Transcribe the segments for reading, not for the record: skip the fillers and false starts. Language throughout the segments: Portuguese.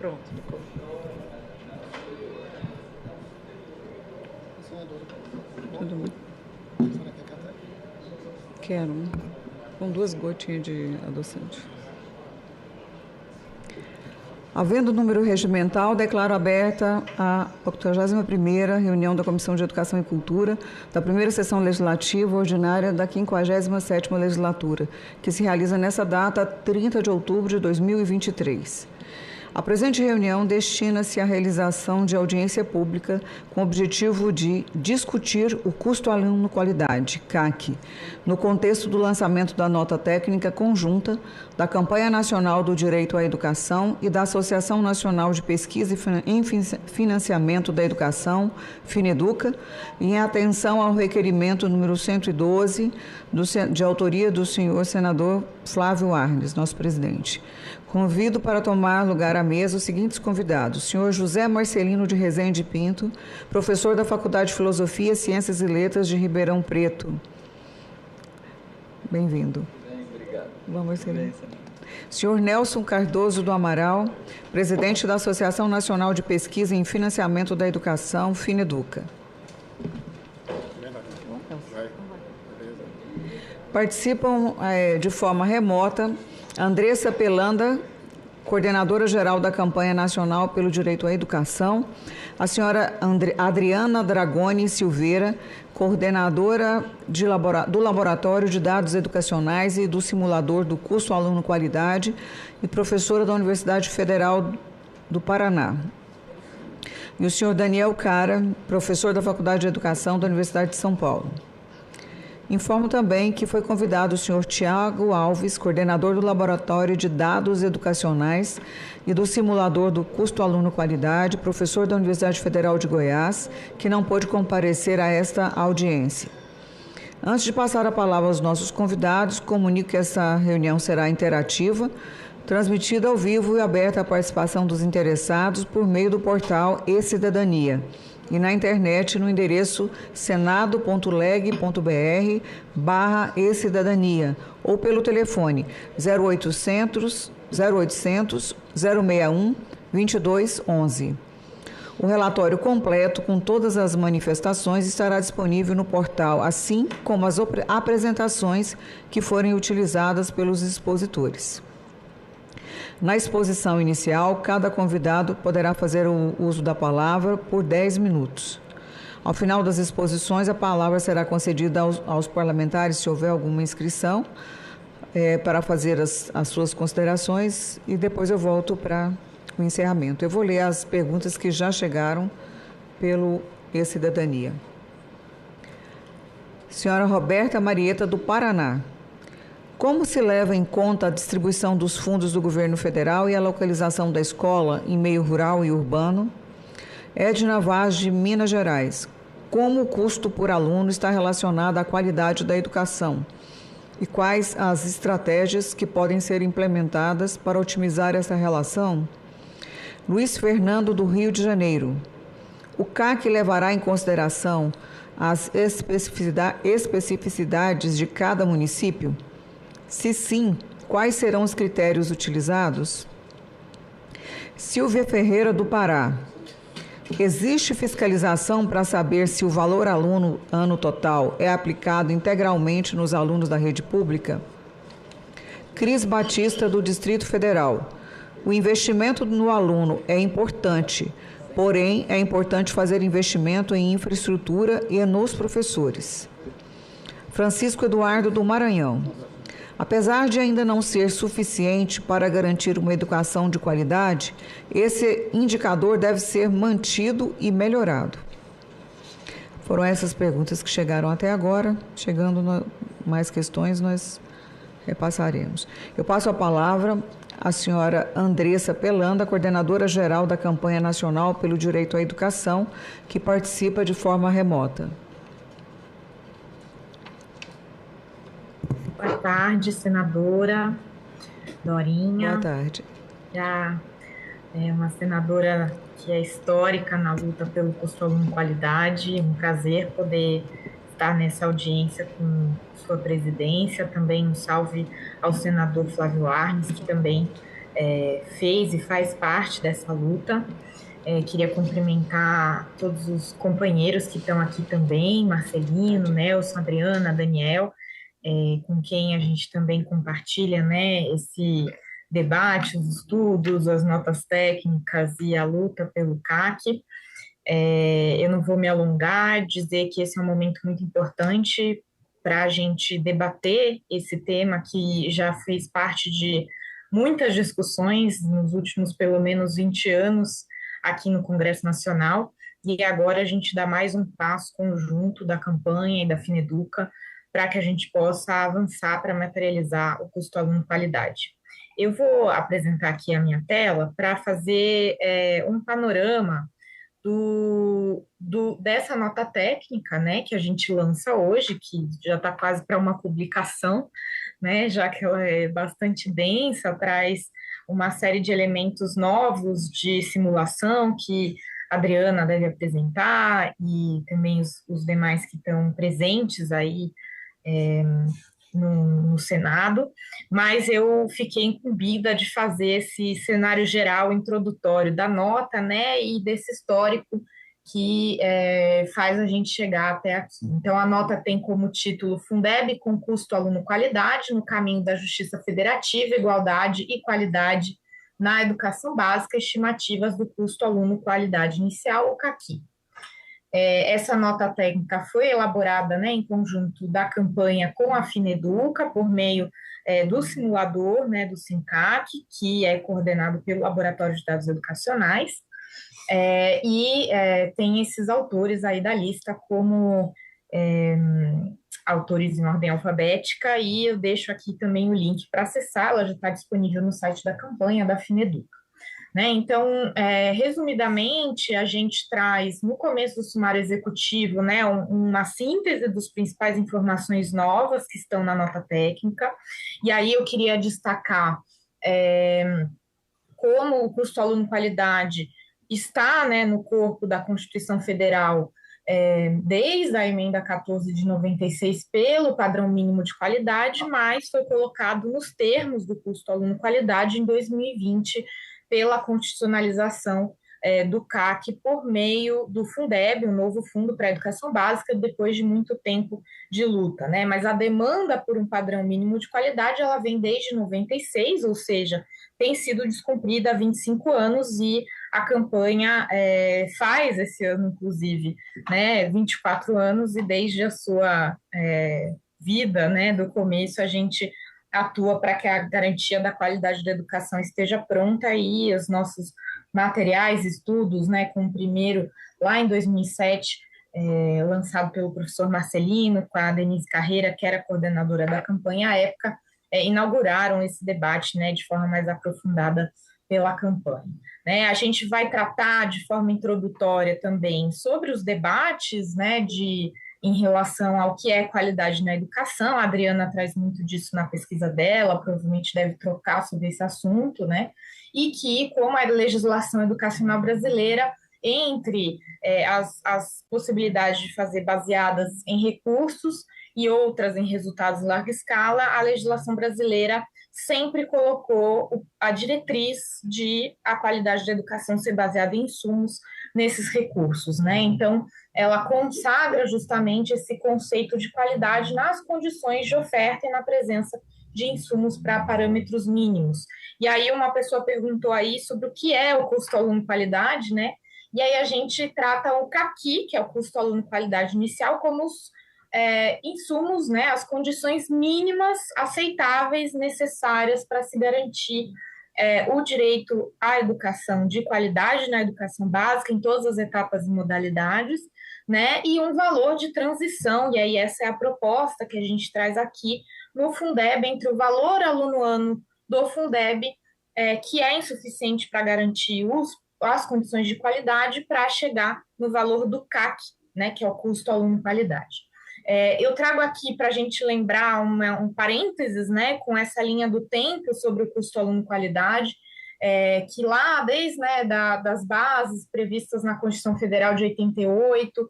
Pronto. Tudo bem. Quero. Com 2 gotinhas de adoçante. Havendo número regimental, declaro aberta a 81ª reunião da Comissão de Educação e Cultura da primeira sessão legislativa ordinária da 57ª legislatura, que se realiza nessa data, 30 de outubro de 2023. A presente reunião destina-se à realização de audiência pública com o objetivo de discutir o custo aluno-qualidade, CAC, no contexto do lançamento da nota técnica conjunta da Campanha Nacional do Direito à Educação e da Associação Nacional de Pesquisa em Financiamento da Educação, FINEDUCA, em atenção ao requerimento número 112, de autoria do senhor senador Flávio Arnes, nosso presidente. Convido para tomar lugar à mesa os seguintes convidados: senhor José Marcelino de Rezende Pinto, professor da Faculdade de Filosofia, Ciências e Letras de Ribeirão Preto. Bem-vindo. Bem, obrigado. Vamos, Marcelino. Senhor Nelson Cardoso do Amaral, presidente da Associação Nacional de Pesquisa em Financiamento da Educação, FINEDUCA. Participam de forma remota Andressa Pelanda, coordenadora geral da Campanha Nacional pelo Direito à Educação, a senhora Adriana Dragoni Silveira, coordenadora do Laboratório de Dados Educacionais e do Simulador do Custo Aluno Qualidade e professora da Universidade Federal do Paraná. E o senhor Daniel Cara, professor da Faculdade de Educação da Universidade de São Paulo. Informo também que foi convidado o senhor Tiago Alves, coordenador do Laboratório de Dados Educacionais e do Simulador do Custo Aluno Qualidade, professor da Universidade Federal de Goiás, que não pôde comparecer a esta audiência. Antes de passar a palavra aos nossos convidados, comunico que essa reunião será interativa, transmitida ao vivo e aberta à participação dos interessados por meio do portal e-Cidadania e na internet no endereço senado.leg.br/e-cidadania ou pelo telefone 0800 061 2211. O relatório completo com todas as manifestações estará disponível no portal, assim como as apresentações que forem utilizadas pelos expositores. Na exposição inicial, cada convidado poderá fazer o uso da palavra por 10 minutos. Ao final das exposições, a palavra será concedida aos parlamentares, se houver alguma inscrição, para fazer as suas considerações, e depois eu volto para o encerramento. Eu vou ler as perguntas que já chegaram pelo e-Cidadania. Senhora Roberta Marieta, do Paraná. Como se leva em conta a distribuição dos fundos do governo federal e a localização da escola em meio rural e urbano? Edna Vaz, de Minas Gerais. Como o custo por aluno está relacionado à qualidade da educação? E quais as estratégias que podem ser implementadas para otimizar essa relação? Luiz Fernando, do Rio de Janeiro. O CAC levará em consideração as especificidades de cada município? Se sim, quais serão os critérios utilizados? Silvia Ferreira, do Pará. Existe fiscalização para saber se o valor aluno ano total é aplicado integralmente nos alunos da rede pública? Cris Batista, do Distrito Federal. O investimento no aluno é importante, porém é importante fazer investimento em infraestrutura e nos professores. Francisco Eduardo, do Maranhão. Apesar de ainda não ser suficiente para garantir uma educação de qualidade, esse indicador deve ser mantido e melhorado. Foram essas perguntas que chegaram até agora. Chegando mais questões, nós repassaremos. Eu passo a palavra à senhora Andressa Pelanda, coordenadora geral da Campanha Nacional pelo Direito à Educação, que participa de forma remota. Boa tarde, senadora Dorinha. Boa tarde. Já é uma senadora que é histórica na luta pelo custo aluno qualidade. Um prazer poder estar nessa audiência com sua presidência. Também um salve ao senador Flávio Arnes, que também fez e faz parte dessa luta. Queria cumprimentar todos os companheiros que estão aqui também, Marcelino, Nelson, Adriana, Daniel, com quem a gente também compartilha, né, esse debate, os estudos, as notas técnicas e a luta pelo CAC. Eu não vou me alongar, dizer que esse é um momento muito importante para a gente debater esse tema que já fez parte de muitas discussões nos últimos pelo menos 20 anos aqui no Congresso Nacional, e agora a gente dá mais um passo conjunto da campanha e da Fineduca para que a gente possa avançar para materializar o custo aluno qualidade. Eu vou apresentar aqui a minha tela para fazer um panorama dessa nota técnica, né, que a gente lança hoje, que já está quase para uma publicação, né, já que ela é bastante densa, traz uma série de elementos novos de simulação que a Adriana deve apresentar e também os demais que estão presentes aí no Senado, mas eu fiquei incumbida de fazer esse cenário geral introdutório da nota, né, e desse histórico que faz a gente chegar até aqui. Então, a nota tem como título Fundeb com custo aluno qualidade no caminho da justiça federativa, igualdade e qualidade na educação básica, estimativas do custo aluno qualidade inicial, o CAQI. Essa nota técnica foi elaborada, né, em conjunto da campanha com a Fineduca, por meio do simulador, né, do SINCAC, que é coordenado pelo Laboratório de Dados Educacionais, tem esses autores aí da lista como autores em ordem alfabética, e eu deixo aqui também o link para acessar, ela já está disponível no site da campanha da Fineduca. Né? Então, resumidamente, a gente traz no começo do sumário executivo, né, uma síntese das principais informações novas que estão na nota técnica, e aí eu queria destacar como o custo aluno qualidade está, né, no corpo da Constituição Federal desde a emenda 14 de 96 pelo padrão mínimo de qualidade, mas foi colocado nos termos do custo aluno qualidade em 2020 pela constitucionalização do CAC por meio do Fundeb, o novo Fundo para a Educação Básica, depois de muito tempo de luta, né? Mas a demanda por um padrão mínimo de qualidade, ela vem desde 96, ou seja, tem sido descumprida há 25 anos, e a campanha faz esse ano, inclusive, né, 24 anos, e desde a sua vida, né, do começo, a gente atua para que a garantia da qualidade da educação esteja pronta, e os nossos materiais, estudos, né, com o primeiro, lá em 2007, lançado pelo professor Marcelino, com a Denise Carreira, que era coordenadora da campanha à época, inauguraram esse debate, né, de forma mais aprofundada pela campanha. Né? A gente vai tratar de forma introdutória também sobre os debates, né, em relação ao que é qualidade na educação. A Adriana traz muito disso na pesquisa dela, provavelmente deve trocar sobre esse assunto, né? E que, como a legislação educacional brasileira, entre as possibilidades de fazer baseadas em recursos e outras em resultados em larga escala, a legislação brasileira sempre colocou a diretriz de a qualidade da educação ser baseada em insumos nesses recursos, né? Então, ela consagra justamente esse conceito de qualidade nas condições de oferta e na presença de insumos para parâmetros mínimos. E aí uma pessoa perguntou aí sobre o que é o custo aluno qualidade, né? E aí a gente trata o CAQI, que é o custo aluno qualidade inicial, como os insumos, né, as condições mínimas aceitáveis necessárias para se garantir o direito à educação de qualidade na educação básica, em todas as etapas e modalidades, né, e um valor de transição, e aí essa é a proposta que a gente traz aqui no Fundeb, entre o valor aluno-ano do Fundeb, que é insuficiente para garantir as condições de qualidade, para chegar no valor do CAC, né, que é o custo aluno-qualidade. Eu trago aqui para a gente lembrar um parênteses, né, com essa linha do tempo sobre o custo aluno-qualidade, que lá, desde, né, das bases previstas na Constituição Federal de 88,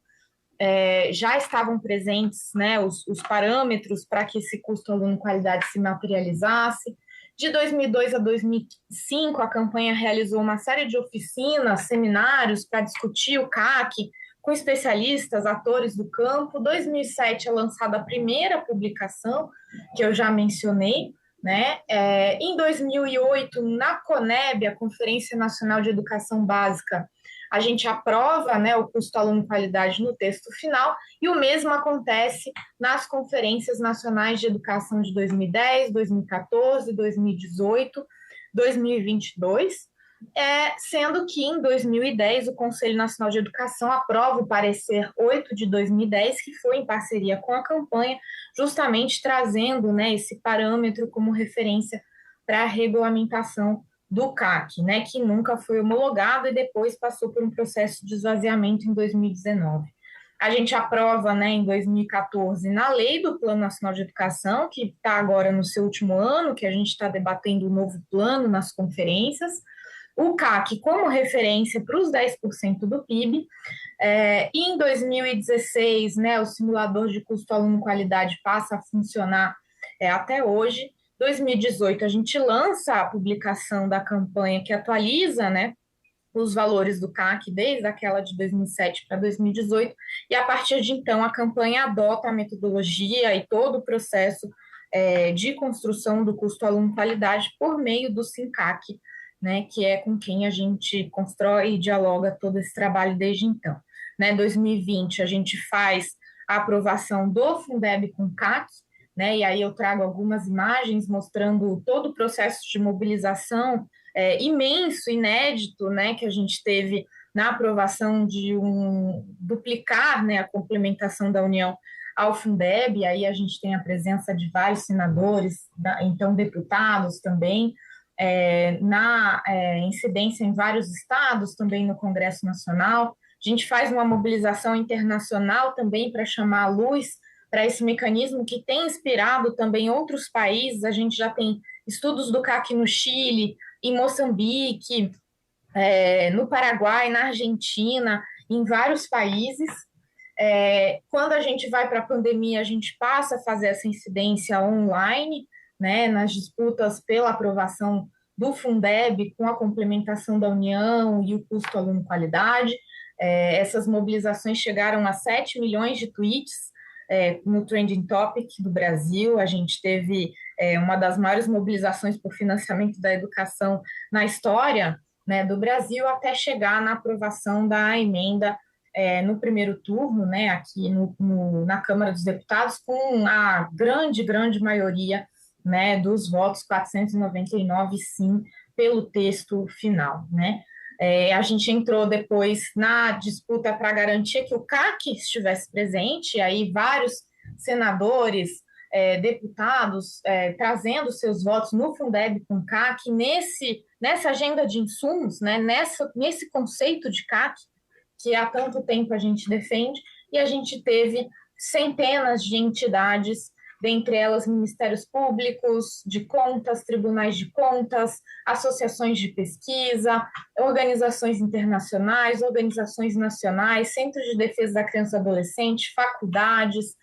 já estavam presentes, né, os parâmetros para que esse custo aluno-qualidade se materializasse. De 2002 a 2005, a campanha realizou uma série de oficinas, seminários para discutir o CAC com especialistas, atores do campo. Em 2007 é lançada a primeira publicação, que eu já mencionei, né? Em 2008, na CONEB, a Conferência Nacional de Educação Básica, a gente aprova, né, o custo aluno-qualidade no texto final, e o mesmo acontece nas conferências nacionais de educação de 2010, 2014, 2018, 2022, sendo que em 2010 o Conselho Nacional de Educação aprova o parecer 8 de 2010, que foi em parceria com a campanha, justamente trazendo, né, esse parâmetro como referência para a regulamentação do CAC, né, que nunca foi homologado e depois passou por um processo de esvaziamento em 2019. A gente aprova, né, em 2014, na lei do Plano Nacional de Educação, que está agora no seu último ano, que a gente está debatendo o novo plano nas conferências, o CAC como referência para os 10% do PIB. E em 2016, né, o simulador de custo aluno-qualidade passa a funcionar até hoje. 2018, a gente lança a publicação da campanha que atualiza, né, os valores do CAC desde aquela de 2007 para 2018, e a partir de então a campanha adota a metodologia e todo o processo de construção do custo aluno-qualidade por meio do SINCAC, né, que é com quem a gente constrói e dialoga todo esse trabalho desde então. Né, 2020, a gente faz a aprovação do Fundeb com CAC, né, e aí eu trago algumas imagens mostrando todo o processo de mobilização imenso, inédito, né, que a gente teve na aprovação de duplicar, né, a complementação da União ao Fundeb. E aí a gente tem a presença de vários senadores, então deputados também, na incidência em vários estados, também no Congresso Nacional. A gente faz uma mobilização internacional também para chamar a luz para esse mecanismo que tem inspirado também outros países. A gente já tem estudos do CAC no Chile, em Moçambique, no Paraguai, na Argentina, em vários países. Quando a gente vai para a pandemia, a gente passa a fazer essa incidência online, né, nas disputas pela aprovação do Fundeb com a complementação da União e o custo aluno-qualidade. Essas mobilizações chegaram a 7 milhões de tweets no Trending Topic do Brasil. A gente teve uma das maiores mobilizações por financiamento da educação na história, né, do Brasil, até chegar na aprovação da emenda no primeiro turno, né, aqui na Câmara dos Deputados, com a grande maioria, né, dos votos, 499 sim, pelo texto final, né. A gente entrou depois na disputa para garantir que o CAC estivesse presente, aí vários senadores, deputados, trazendo seus votos no Fundeb com CAC, nessa agenda de insumos, né, nesse conceito de CAC, que há tanto tempo a gente defende, e a gente teve centenas de entidades, dentre elas ministérios públicos, de contas, tribunais de contas, associações de pesquisa, organizações internacionais, organizações nacionais, centros de defesa da criança e adolescente, faculdades,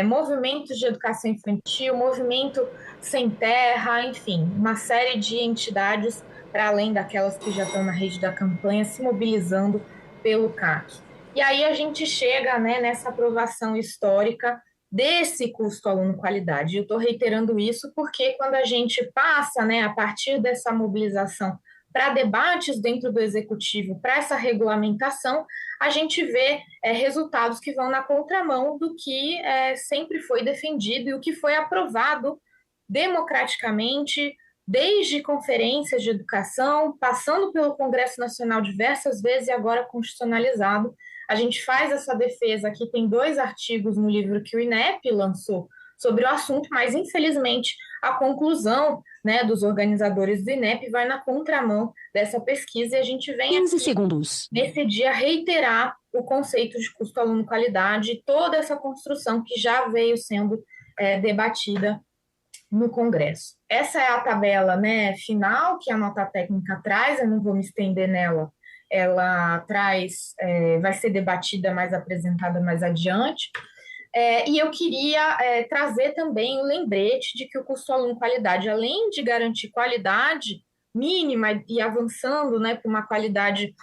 movimentos de educação infantil, movimento Sem Terra, enfim, uma série de entidades, para além daquelas que já estão na rede da campanha, se mobilizando pelo CAC. E aí a gente chega, né, nessa aprovação histórica desse custo aluno-qualidade. Eu estou reiterando isso porque quando a gente passa, né, a partir dessa mobilização para debates dentro do executivo, para essa regulamentação, a gente vê resultados que vão na contramão do que sempre foi defendido e o que foi aprovado democraticamente, desde conferências de educação, passando pelo Congresso Nacional diversas vezes e agora constitucionalizado. A gente faz essa defesa. Aqui tem 2 artigos no livro que o INEP lançou sobre o assunto, mas infelizmente a conclusão, né, dos organizadores do INEP vai na contramão dessa pesquisa, e a gente vem 15 aqui, segundos. nesse dia, reiterar o conceito de custo aluno-qualidade e toda essa construção que já veio sendo debatida no Congresso. Essa é a tabela, né, final que a nota técnica traz. Eu não vou me estender nela. Ela traz, vai ser debatida, mais apresentada mais adiante. E eu queria trazer também o lembrete de que o custo aluno qualidade, além de garantir qualidade mínima e avançando, né, para uma qualidade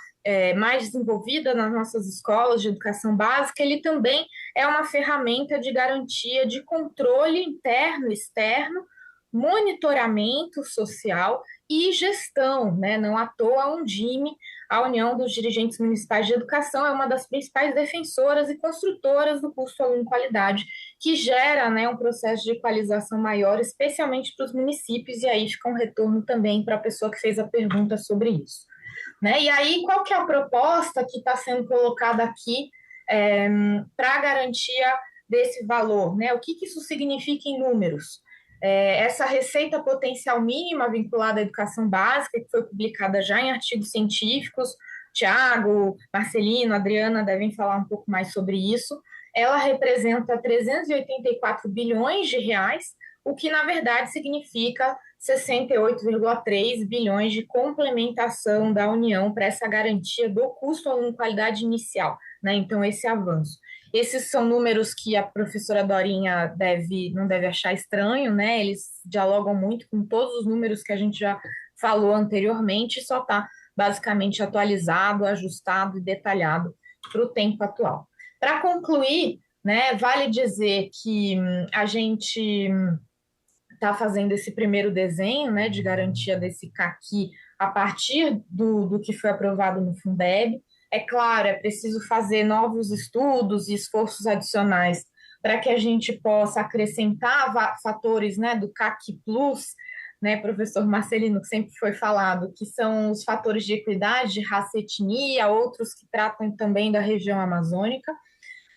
mais desenvolvida nas nossas escolas de educação básica, ele também é uma ferramenta de garantia de controle interno e externo, monitoramento social e gestão, né? Não à toa a Undime, a União dos Dirigentes Municipais de Educação, é uma das principais defensoras e construtoras do custo aluno qualidade, que gera, né, um processo de equalização maior, especialmente para os municípios, e aí fica um retorno também para a pessoa que fez a pergunta sobre isso. Né? E aí, qual que é a proposta que está sendo colocada aqui para a garantia desse valor? Né? O que isso significa em números? Essa receita potencial mínima vinculada à educação básica, que foi publicada já em artigos científicos, Tiago, Marcelino, Adriana devem falar um pouco mais sobre isso, ela representa 384 bilhões de reais, o que, na verdade, significa 68,3 bilhões de complementação da União para essa garantia do custo aluno qualidade inicial, né? Então, esse avanço. Esses são números que a professora Dorinha não deve achar estranho, né? Eles dialogam muito com todos os números que a gente já falou anteriormente, só está basicamente atualizado, ajustado e detalhado para o tempo atual. Para concluir, né, vale dizer que a gente está fazendo esse primeiro desenho, né, de garantia desse CAQI a partir do que foi aprovado no Fundeb. É claro, é preciso fazer novos estudos e esforços adicionais para que a gente possa acrescentar fatores, né, do CAQI Plus, né, professor Marcelino, que sempre foi falado, que são os fatores de equidade, de raça e etnia, outros que tratam também da região amazônica,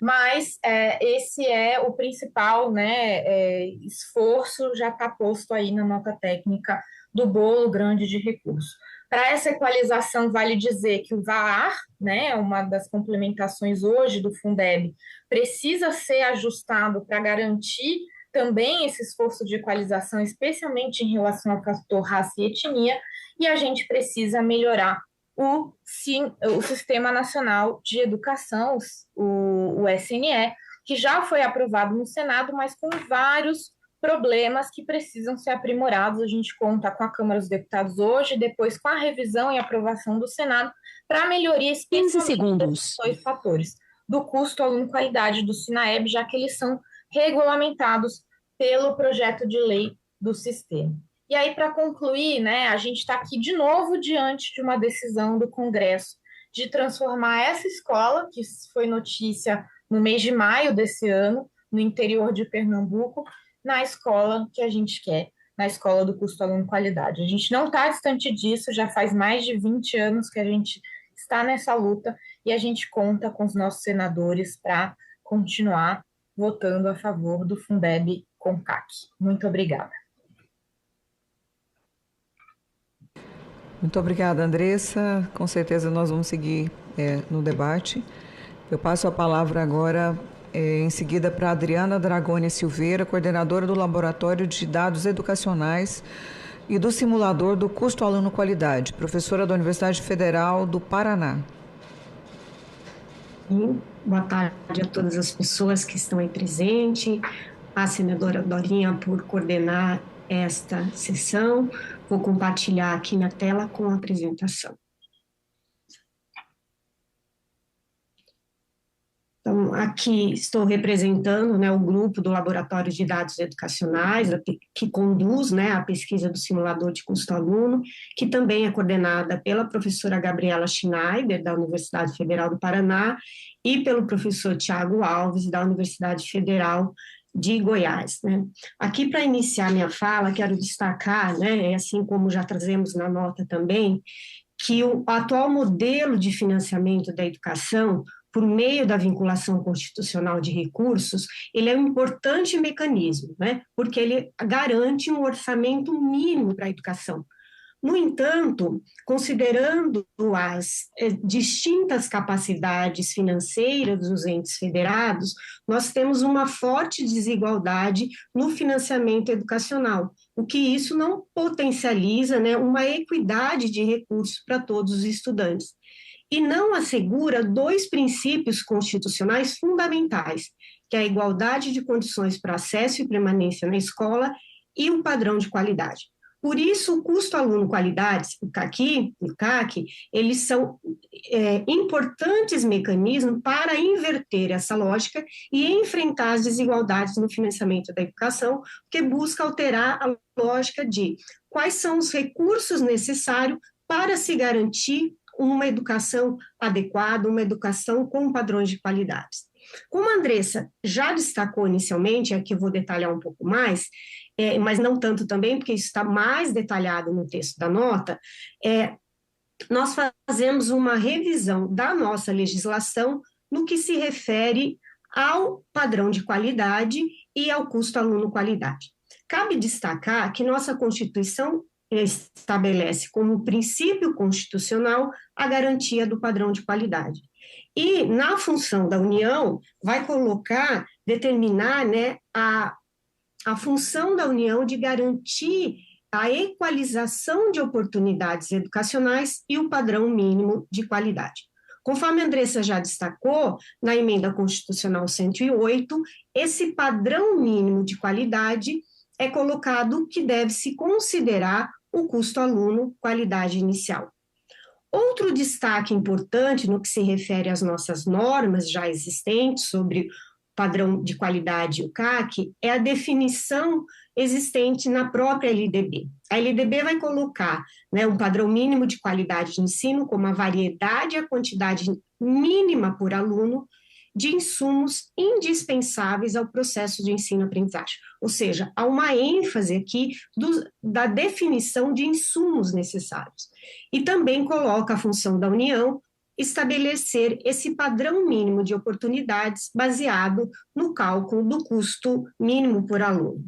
mas esse é o principal, né, esforço, já está posto aí na nota técnica do bolo grande de recursos. Para essa equalização, vale dizer que o VAR, né, uma das complementações hoje do Fundeb, precisa ser ajustado para garantir também esse esforço de equalização, especialmente em relação ao fator raça e etnia, e a gente precisa melhorar o Sistema Nacional de Educação, o SNE, que já foi aprovado no Senado, mas com vários problemas que precisam ser aprimorados. A gente conta com a Câmara dos Deputados hoje, depois com a revisão e aprovação do Senado, para melhoria especialmente desses dois fatores, do custo aluno qualidade do SINAEB, já que eles são regulamentados pelo projeto de lei do sistema. E aí, para concluir, né, a gente está aqui de novo diante de uma decisão do Congresso de transformar essa escola, que foi notícia no mês de maio desse ano, no interior de Pernambuco, na escola que a gente quer, na escola do custo aluno qualidade. A gente não está distante disso, já faz mais de 20 anos que a gente está nessa luta e a gente conta com os nossos senadores para continuar votando a favor do Fundeb com CAC. Muito obrigada. Muito obrigada, Andressa. Com certeza nós vamos seguir no debate. Eu passo a palavra agora, em seguida, para a Adriana Dragoni Silveira, coordenadora do Laboratório de Dados Educacionais e do Simulador do Custo Aluno Qualidade, professora da Universidade Federal do Paraná. Boa tarde a todas as pessoas que estão aí presentes, a senadora Dorinha por coordenar esta sessão. Vou compartilhar aqui na tela com a apresentação. Então, aqui estou representando, né, o grupo do Laboratório de Dados Educacionais, que conduz, né, a pesquisa do simulador de custo-aluno, que também é coordenada pela professora Gabriela Schneider, da Universidade Federal do Paraná, e pelo professor Tiago Alves, da Universidade Federal de Goiás, né? Aqui, para iniciar minha fala, quero destacar, né, assim como já trazemos na nota também, que o atual modelo de financiamento da educação, por meio da vinculação constitucional de recursos, ele é um importante mecanismo, né, porque ele garante um orçamento mínimo para a educação. No entanto, considerando as distintas capacidades financeiras dos entes federados, nós temos uma forte desigualdade no financiamento educacional, o que isso não potencializa, né, uma equidade de recursos para todos os estudantes. E não assegura dois princípios constitucionais fundamentais, que é a igualdade de condições para acesso e permanência na escola e o padrão de qualidade. Por isso, o custo aluno-qualidade, o CAQ, eles são importantes mecanismos para inverter essa lógica e enfrentar as desigualdades no financiamento da educação, que busca alterar a lógica de quais são os recursos necessários para se garantir uma educação adequada, uma educação com padrões de qualidade. Como a Andressa já destacou inicialmente, aqui eu vou detalhar um pouco mais, mas não tanto também, porque isso está mais detalhado no texto da nota, nós fazemos uma revisão da nossa legislação no que se refere ao padrão de qualidade e ao custo aluno-qualidade. Cabe destacar que nossa Constituição estabelece como princípio constitucional a garantia do padrão de qualidade. E, na função da União, vai determinar, né, a função da União de garantir a equalização de oportunidades educacionais e o padrão mínimo de qualidade. Conforme a Andressa já destacou, na Emenda Constitucional 108, esse padrão mínimo de qualidade é colocado que deve-se considerar o custo aluno qualidade inicial. Outro destaque importante no que se refere às nossas normas já existentes sobre padrão de qualidade e o CAQ é a definição existente na própria LDB. A LDB vai colocar, né, um padrão mínimo de qualidade de ensino como a variedade e a quantidade mínima por aluno de insumos indispensáveis ao processo de ensino-aprendizagem. Ou seja, há uma ênfase aqui da definição de insumos necessários. E também coloca a função da União estabelecer esse padrão mínimo de oportunidades baseado no cálculo do custo mínimo por aluno.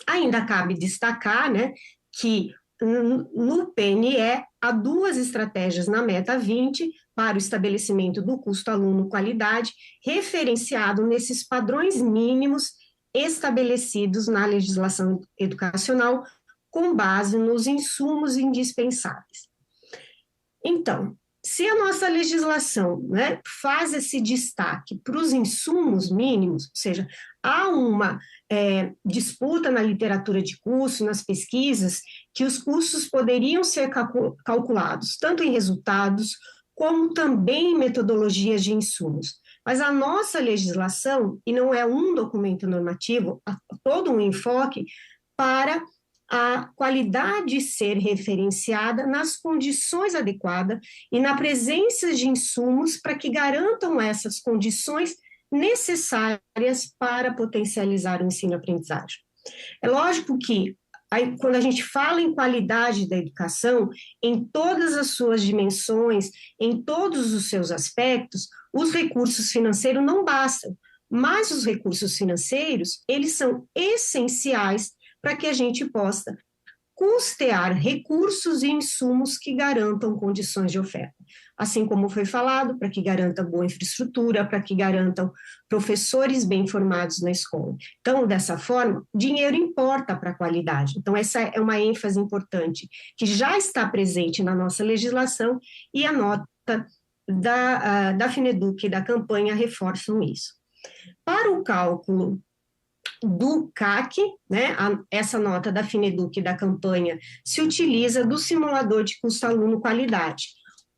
Ainda cabe destacar, né, que no PNE há 2 estratégias na Meta 20 para o estabelecimento do custo aluno-qualidade, referenciado nesses padrões mínimos estabelecidos na legislação educacional com base nos insumos indispensáveis. Então, se a nossa legislação, né, faz esse destaque para os insumos mínimos, ou seja, há uma disputa na literatura de curso, nas pesquisas, que os custos poderiam ser calculados tanto em resultados como também em metodologias de insumos. Mas a nossa legislação, e não é um documento normativo, há todo um enfoque para a qualidade ser referenciada nas condições adequadas e na presença de insumos para que garantam essas condições necessárias para potencializar o ensino-aprendizagem. É lógico que, quando a gente fala em qualidade da educação, em todas as suas dimensões, em todos os seus aspectos, os recursos financeiros não bastam, mas os recursos financeiros, eles são essenciais para que a gente possa custear recursos e insumos que garantam condições de oferta. Assim como foi falado, para que garanta boa infraestrutura, para que garantam professores bem formados na escola. Então, dessa forma, dinheiro importa para a qualidade. Então, essa é uma ênfase importante, que já está presente na nossa legislação e a nota da FINEDUC e da campanha reforçam isso. Para o cálculo do CAQ, né, essa nota da FINEDUC e da campanha se utiliza do simulador de custo aluno qualidade.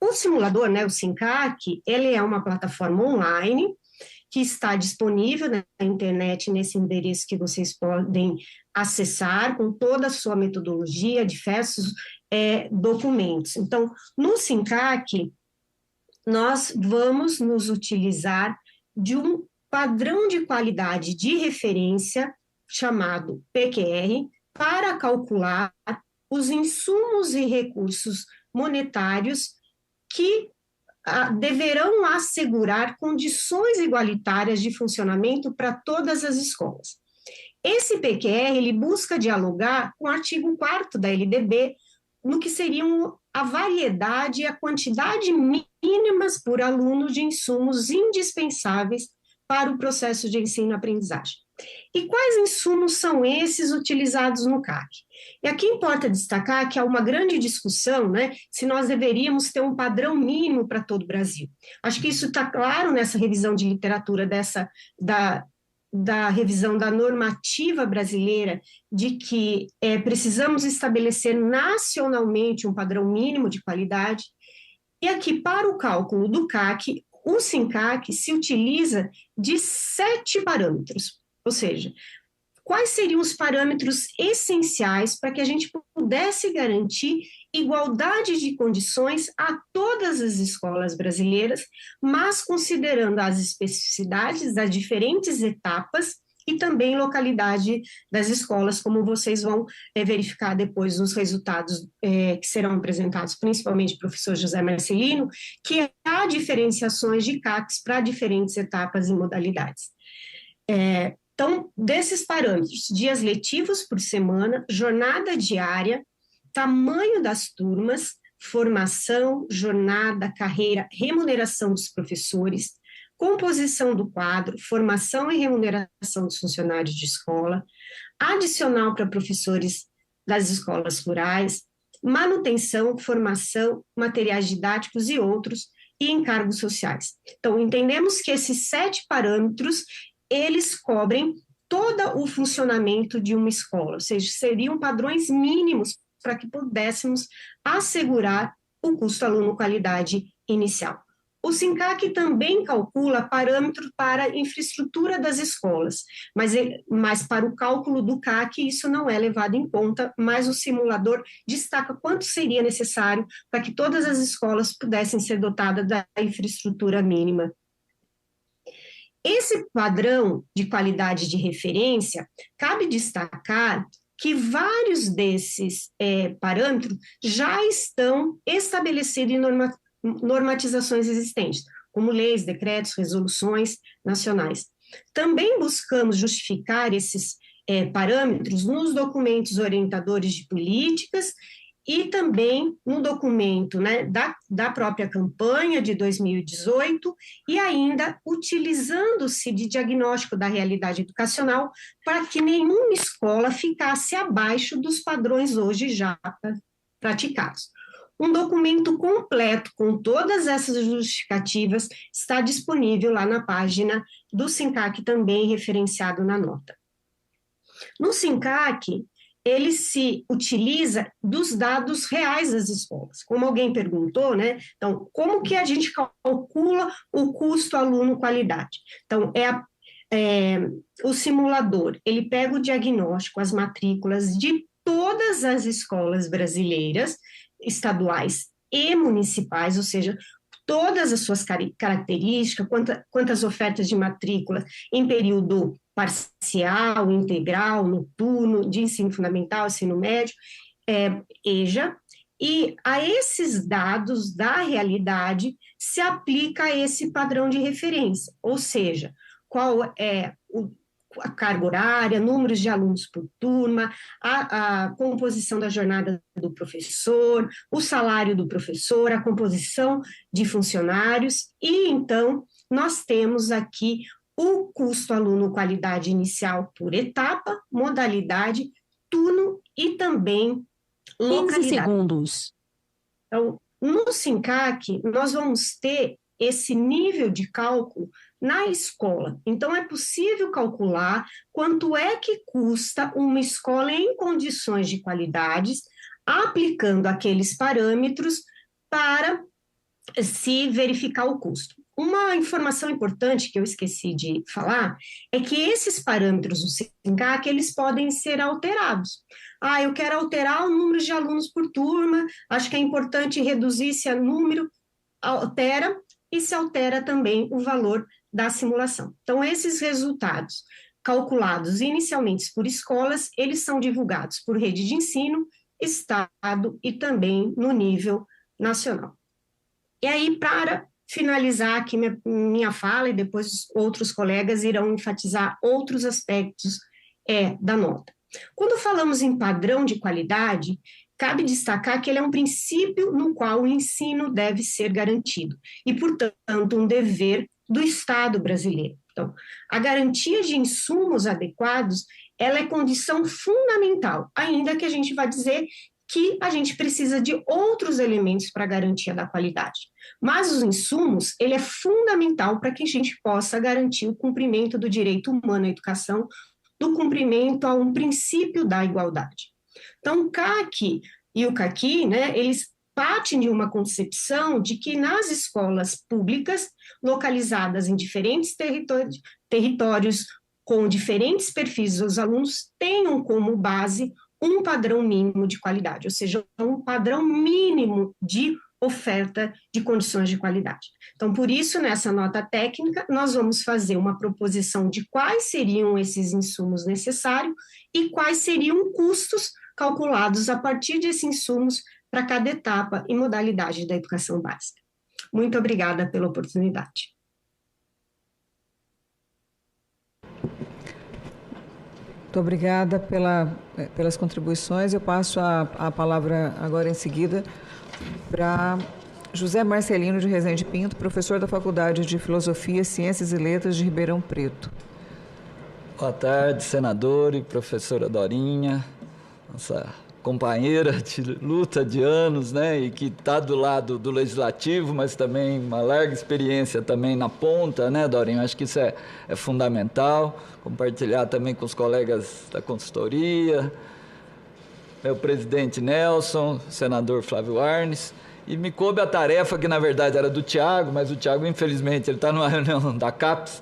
O simulador, né, o SINCAQ, ele é uma plataforma online que está disponível na internet nesse endereço que vocês podem acessar com toda a sua metodologia, diversos documentos. Então, no SINCAQ, nós vamos nos utilizar de um padrão de qualidade de referência, chamado PQR, para calcular os insumos e recursos monetários que deverão assegurar condições igualitárias de funcionamento para todas as escolas. Esse PQR, ele busca dialogar com o artigo 4º da LDB, no que seriam a variedade e a quantidade mínimas por aluno de insumos indispensáveis para o processo de ensino-aprendizagem. E quais insumos são esses utilizados no CAQ? E aqui importa destacar que há uma grande discussão, né, se nós deveríamos ter um padrão mínimo para todo o Brasil. Acho que isso está claro nessa revisão de literatura da revisão da normativa brasileira de que precisamos estabelecer nacionalmente um padrão mínimo de qualidade. E aqui, para o cálculo do CAC, o SINCAC se utiliza de 7 parâmetros, ou seja, quais seriam os parâmetros essenciais para que a gente pudesse garantir igualdade de condições a todas as escolas brasileiras, mas considerando as especificidades das diferentes etapas e também localidade das escolas, como vocês vão verificar depois nos resultados que serão apresentados, principalmente pelo professor José Marcelino, que há diferenciações de CACs para diferentes etapas e modalidades. Então, desses parâmetros, dias letivos por semana, jornada diária, tamanho das turmas, formação, jornada, carreira, remuneração dos professores, composição do quadro, formação e remuneração dos funcionários de escola, adicional para professores das escolas rurais, manutenção, formação, materiais didáticos e outros, e encargos sociais. Então, entendemos que esses 7 parâmetros, eles cobrem todo o funcionamento de uma escola, ou seja, seriam padrões mínimos para que pudéssemos assegurar o custo aluno-qualidade inicial. O SINCAC também calcula parâmetros para a infraestrutura das escolas, mas para o cálculo do CAC isso não é levado em conta, mas o simulador destaca quanto seria necessário para que todas as escolas pudessem ser dotadas da infraestrutura mínima. Esse padrão de qualidade de referência, cabe destacar que vários desses parâmetros já estão estabelecidos em normatizações existentes, como leis, decretos, resoluções nacionais. Também buscamos justificar esses parâmetros nos documentos orientadores de políticas e também no documento, né, da própria campanha de 2018 e ainda utilizando-se de diagnóstico da realidade educacional para que nenhuma escola ficasse abaixo dos padrões hoje já praticados. Um documento completo com todas essas justificativas está disponível lá na página do SINCAC, também referenciado na nota. No SINCAC, ele se utiliza dos dados reais das escolas. Como alguém perguntou, né? Então, como que a gente calcula o custo aluno-qualidade? Então, o simulador, ele pega o diagnóstico, as matrículas de todas as escolas brasileiras, estaduais e municipais, ou seja, todas as suas características, quantas ofertas de matrícula em período parcial, integral, noturno, de ensino fundamental, ensino médio, EJA, e a esses dados da realidade se aplica esse padrão de referência, ou seja, qual é a carga horária, números de alunos por turma, a composição da jornada do professor, o salário do professor, a composição de funcionários, e então nós temos aqui o custo aluno-qualidade inicial por etapa, modalidade, turno e também localidade. 15 segundos. Então, no SINCAC, nós vamos ter esse nível de cálculo na escola. Então, é possível calcular quanto é que custa uma escola em condições de qualidades, aplicando aqueles parâmetros para se verificar o custo. Uma informação importante que eu esqueci de falar é que esses parâmetros do SINCAC, eles podem ser alterados. Eu quero alterar o número de alunos por turma, acho que é importante reduzir esse número, altera, e se altera também o valor da simulação. Então, esses resultados calculados inicialmente por escolas, eles são divulgados por rede de ensino, estado e também no nível nacional. E aí, para finalizar aqui minha fala, e depois outros colegas irão enfatizar outros aspectos da nota. Quando falamos em padrão de qualidade, cabe destacar que ele é um princípio no qual o ensino deve ser garantido e, portanto, um dever do Estado brasileiro. Então, a garantia de insumos adequados, ela é condição fundamental, ainda que a gente vá dizer que a gente precisa de outros elementos para a garantia da qualidade. Mas os insumos, ele é fundamental para que a gente possa garantir o cumprimento do direito humano à educação, do cumprimento a um princípio da igualdade. Então, o CAC e o CAQUI, né, eles partem de uma concepção de que nas escolas públicas, localizadas em diferentes territórios com diferentes perfis dos alunos, tenham como base um padrão mínimo de qualidade, ou seja, um padrão mínimo de oferta de condições de qualidade. Então, por isso, nessa nota técnica, nós vamos fazer uma proposição de quais seriam esses insumos necessários e quais seriam custos calculados a partir desses insumos para cada etapa e modalidade da educação básica. Muito obrigada pela oportunidade. Muito obrigada pelas contribuições. Eu passo a palavra agora em seguida para José Marcelino de Rezende Pinto, professor da Faculdade de Filosofia, Ciências e Letras de Ribeirão Preto. Boa tarde, senador e professora Dorinha, nossa companheira de luta de anos, né, e que está do lado do Legislativo, mas também uma larga experiência também na ponta, né, Dorinha? Acho que isso é fundamental, compartilhar também com os colegas da consultoria, meu presidente Nelson, senador Flávio Arnes, e me coube a tarefa que, na verdade, era do Tiago, mas o Tiago, infelizmente, ele está numa reunião da CAPES,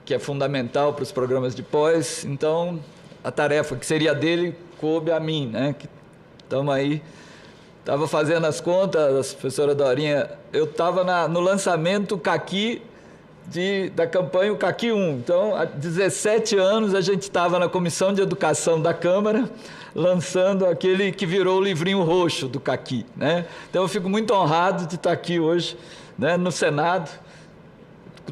que é fundamental para os programas de pós, então a tarefa que seria dele coube a mim, né? Estamos aí, estava fazendo as contas, professora Dorinha, eu estava no lançamento CAQUI da campanha CAQUI 1, então há 17 anos a gente estava na Comissão de Educação da Câmara, lançando aquele que virou o livrinho roxo do CAQUI, né? Então eu fico muito honrado de estar aqui hoje, né, no Senado,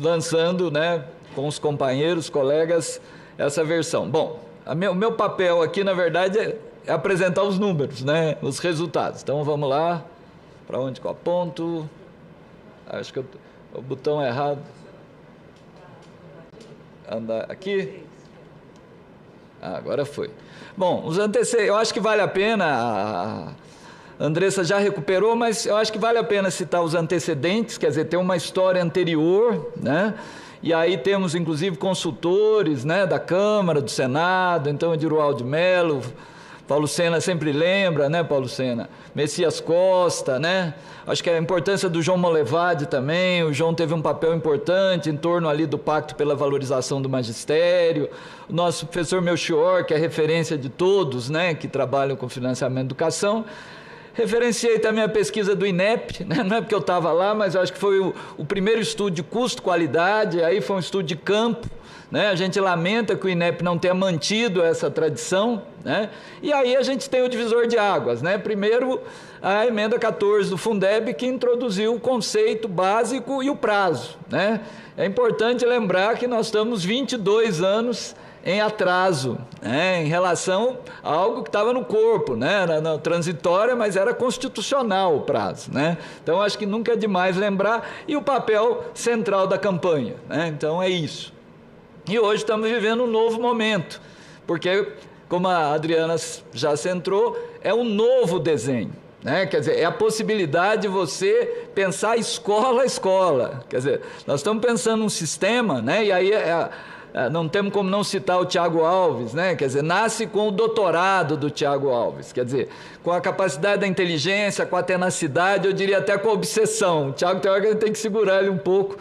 lançando, né, com os companheiros, colegas, essa versão. Bom, o meu papel aqui, na verdade, é apresentar os números, né, os resultados. Então, vamos lá. Para onde que eu aponto? Acho que o botão é errado. Anda aqui? Agora foi. Bom, os antecedentes, eu acho que vale a pena, a Andressa já recuperou, mas eu acho que vale a pena citar os antecedentes, quer dizer, tem uma história anterior, né? E aí temos, inclusive, consultores, né, da Câmara, do Senado, então, Edirualdo Melo, Paulo Sena sempre lembra, né, Paulo Sena? Messias Costa, né? Acho que a importância do João Molevade também, o João teve um papel importante em torno ali do Pacto pela Valorização do Magistério, o nosso professor Melchior, que é referência de todos, né, que trabalham com financiamento da educação. Referenciei também a pesquisa do INEP, né? Não é porque eu estava lá, mas eu acho que foi o primeiro estudo de custo-qualidade, aí foi um estudo de campo, né? A gente lamenta que o INEP não tenha mantido essa tradição, né? E aí a gente tem o divisor de águas, né? Primeiro, a emenda 14 do Fundeb, que introduziu o conceito básico e o prazo, né? É importante lembrar que nós estamos 22 anos em atraso, né, em relação a algo que estava no corpo, né, era transitória, mas era constitucional o prazo, né? Então acho que nunca é demais lembrar, e o papel central da campanha, né? Então é isso. E hoje estamos vivendo um novo momento, porque, como a Adriana já centrou, é um novo desenho, né? Quer dizer, é a possibilidade de você pensar escola a escola, quer dizer, nós estamos pensando num sistema, né, e aí não temos como não citar o Tiago Alves, né? Quer dizer, nasce com o doutorado do Tiago Alves, quer dizer, com a capacidade da inteligência, com a tenacidade, eu diria até com a obsessão. O Tiago tem que segurar ele um pouco,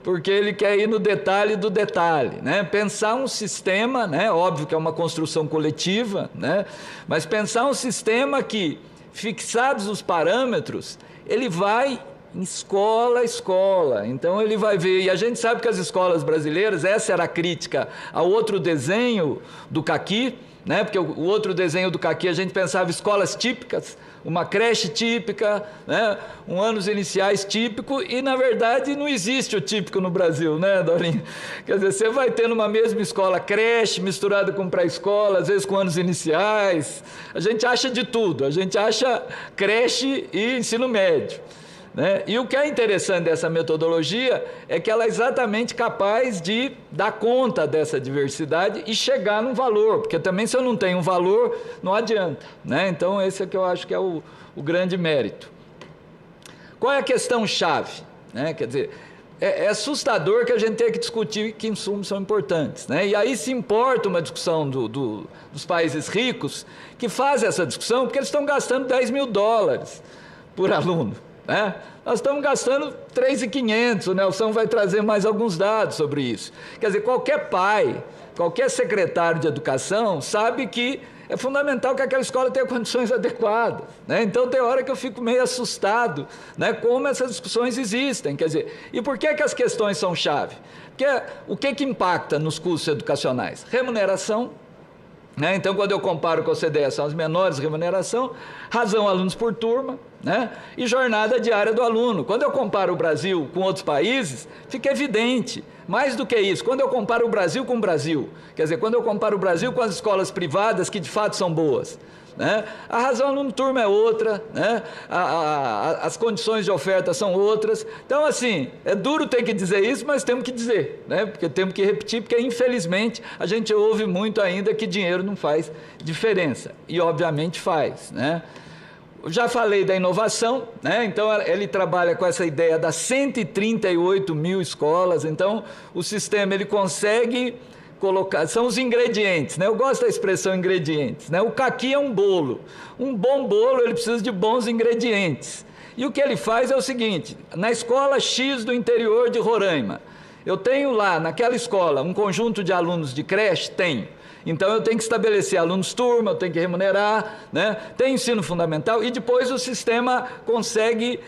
porque ele quer ir no detalhe do detalhe, né? Pensar um sistema, né? Óbvio que é uma construção coletiva, né? Mas pensar um sistema que, fixados os parâmetros, ele vai escola a escola, então ele vai ver, e a gente sabe que as escolas brasileiras, essa era a crítica ao outro desenho do CAQUI, né? Porque o outro desenho do CAQUI a gente pensava escolas típicas, uma creche típica, né? Um anos iniciais típico, e na verdade não existe o típico no Brasil, né, Dorinha? Quer dizer, você vai ter numa mesma escola creche misturada com pré-escola, às vezes com anos iniciais, a gente acha de tudo, a gente acha creche e ensino médio, né? E o que é interessante dessa metodologia é que ela é exatamente capaz de dar conta dessa diversidade e chegar num valor, porque também se eu não tenho um valor, não adianta, né? Então esse é que eu acho que é o grande mérito. Qual é a questão-chave, né? Quer dizer, é assustador que a gente tenha que discutir que insumos são importantes, né? E aí se importa uma discussão dos países ricos que fazem essa discussão, porque eles estão gastando $10 mil por aluno, né? Nós estamos gastando 3.500, o Nelson vai trazer mais alguns dados sobre isso. Quer dizer, qualquer pai, qualquer secretário de educação sabe que é fundamental que aquela escola tenha condições adequadas, né? Então tem hora que eu fico meio assustado, né, como essas discussões existem. Quer dizer, e por que as questões são chave? Porque o que impacta nos custos educacionais? Remuneração, né? Então quando eu comparo com a OCDE, são as menores remuneração, razão alunos por turma, né? E jornada diária do aluno. Quando eu comparo o Brasil com outros países, fica evidente. Mais do que isso, quando eu comparo o Brasil com o Brasil, quer dizer, quando eu comparo o Brasil com as escolas privadas que de fato são boas, né? A razão aluno turma é outra, né? As condições de oferta são outras. Então, assim, é duro ter que dizer isso, mas temos que dizer, né? Porque temos que repetir, porque infelizmente a gente ouve muito ainda que dinheiro não faz diferença, e obviamente faz, né? Já falei da inovação, né? Então ele trabalha com essa ideia das 138 mil escolas. Então o sistema ele consegue colocar, são os ingredientes, né? Eu gosto da expressão ingredientes, né? O caqui é um bolo, um bom bolo ele precisa de bons ingredientes. E o que ele faz é o seguinte: na escola X do interior de Roraima, eu tenho lá naquela escola um conjunto de alunos de creche, tenho. Então eu tenho que estabelecer alunos turma, eu tenho que remunerar, né? Tem ensino fundamental e depois o sistema consegue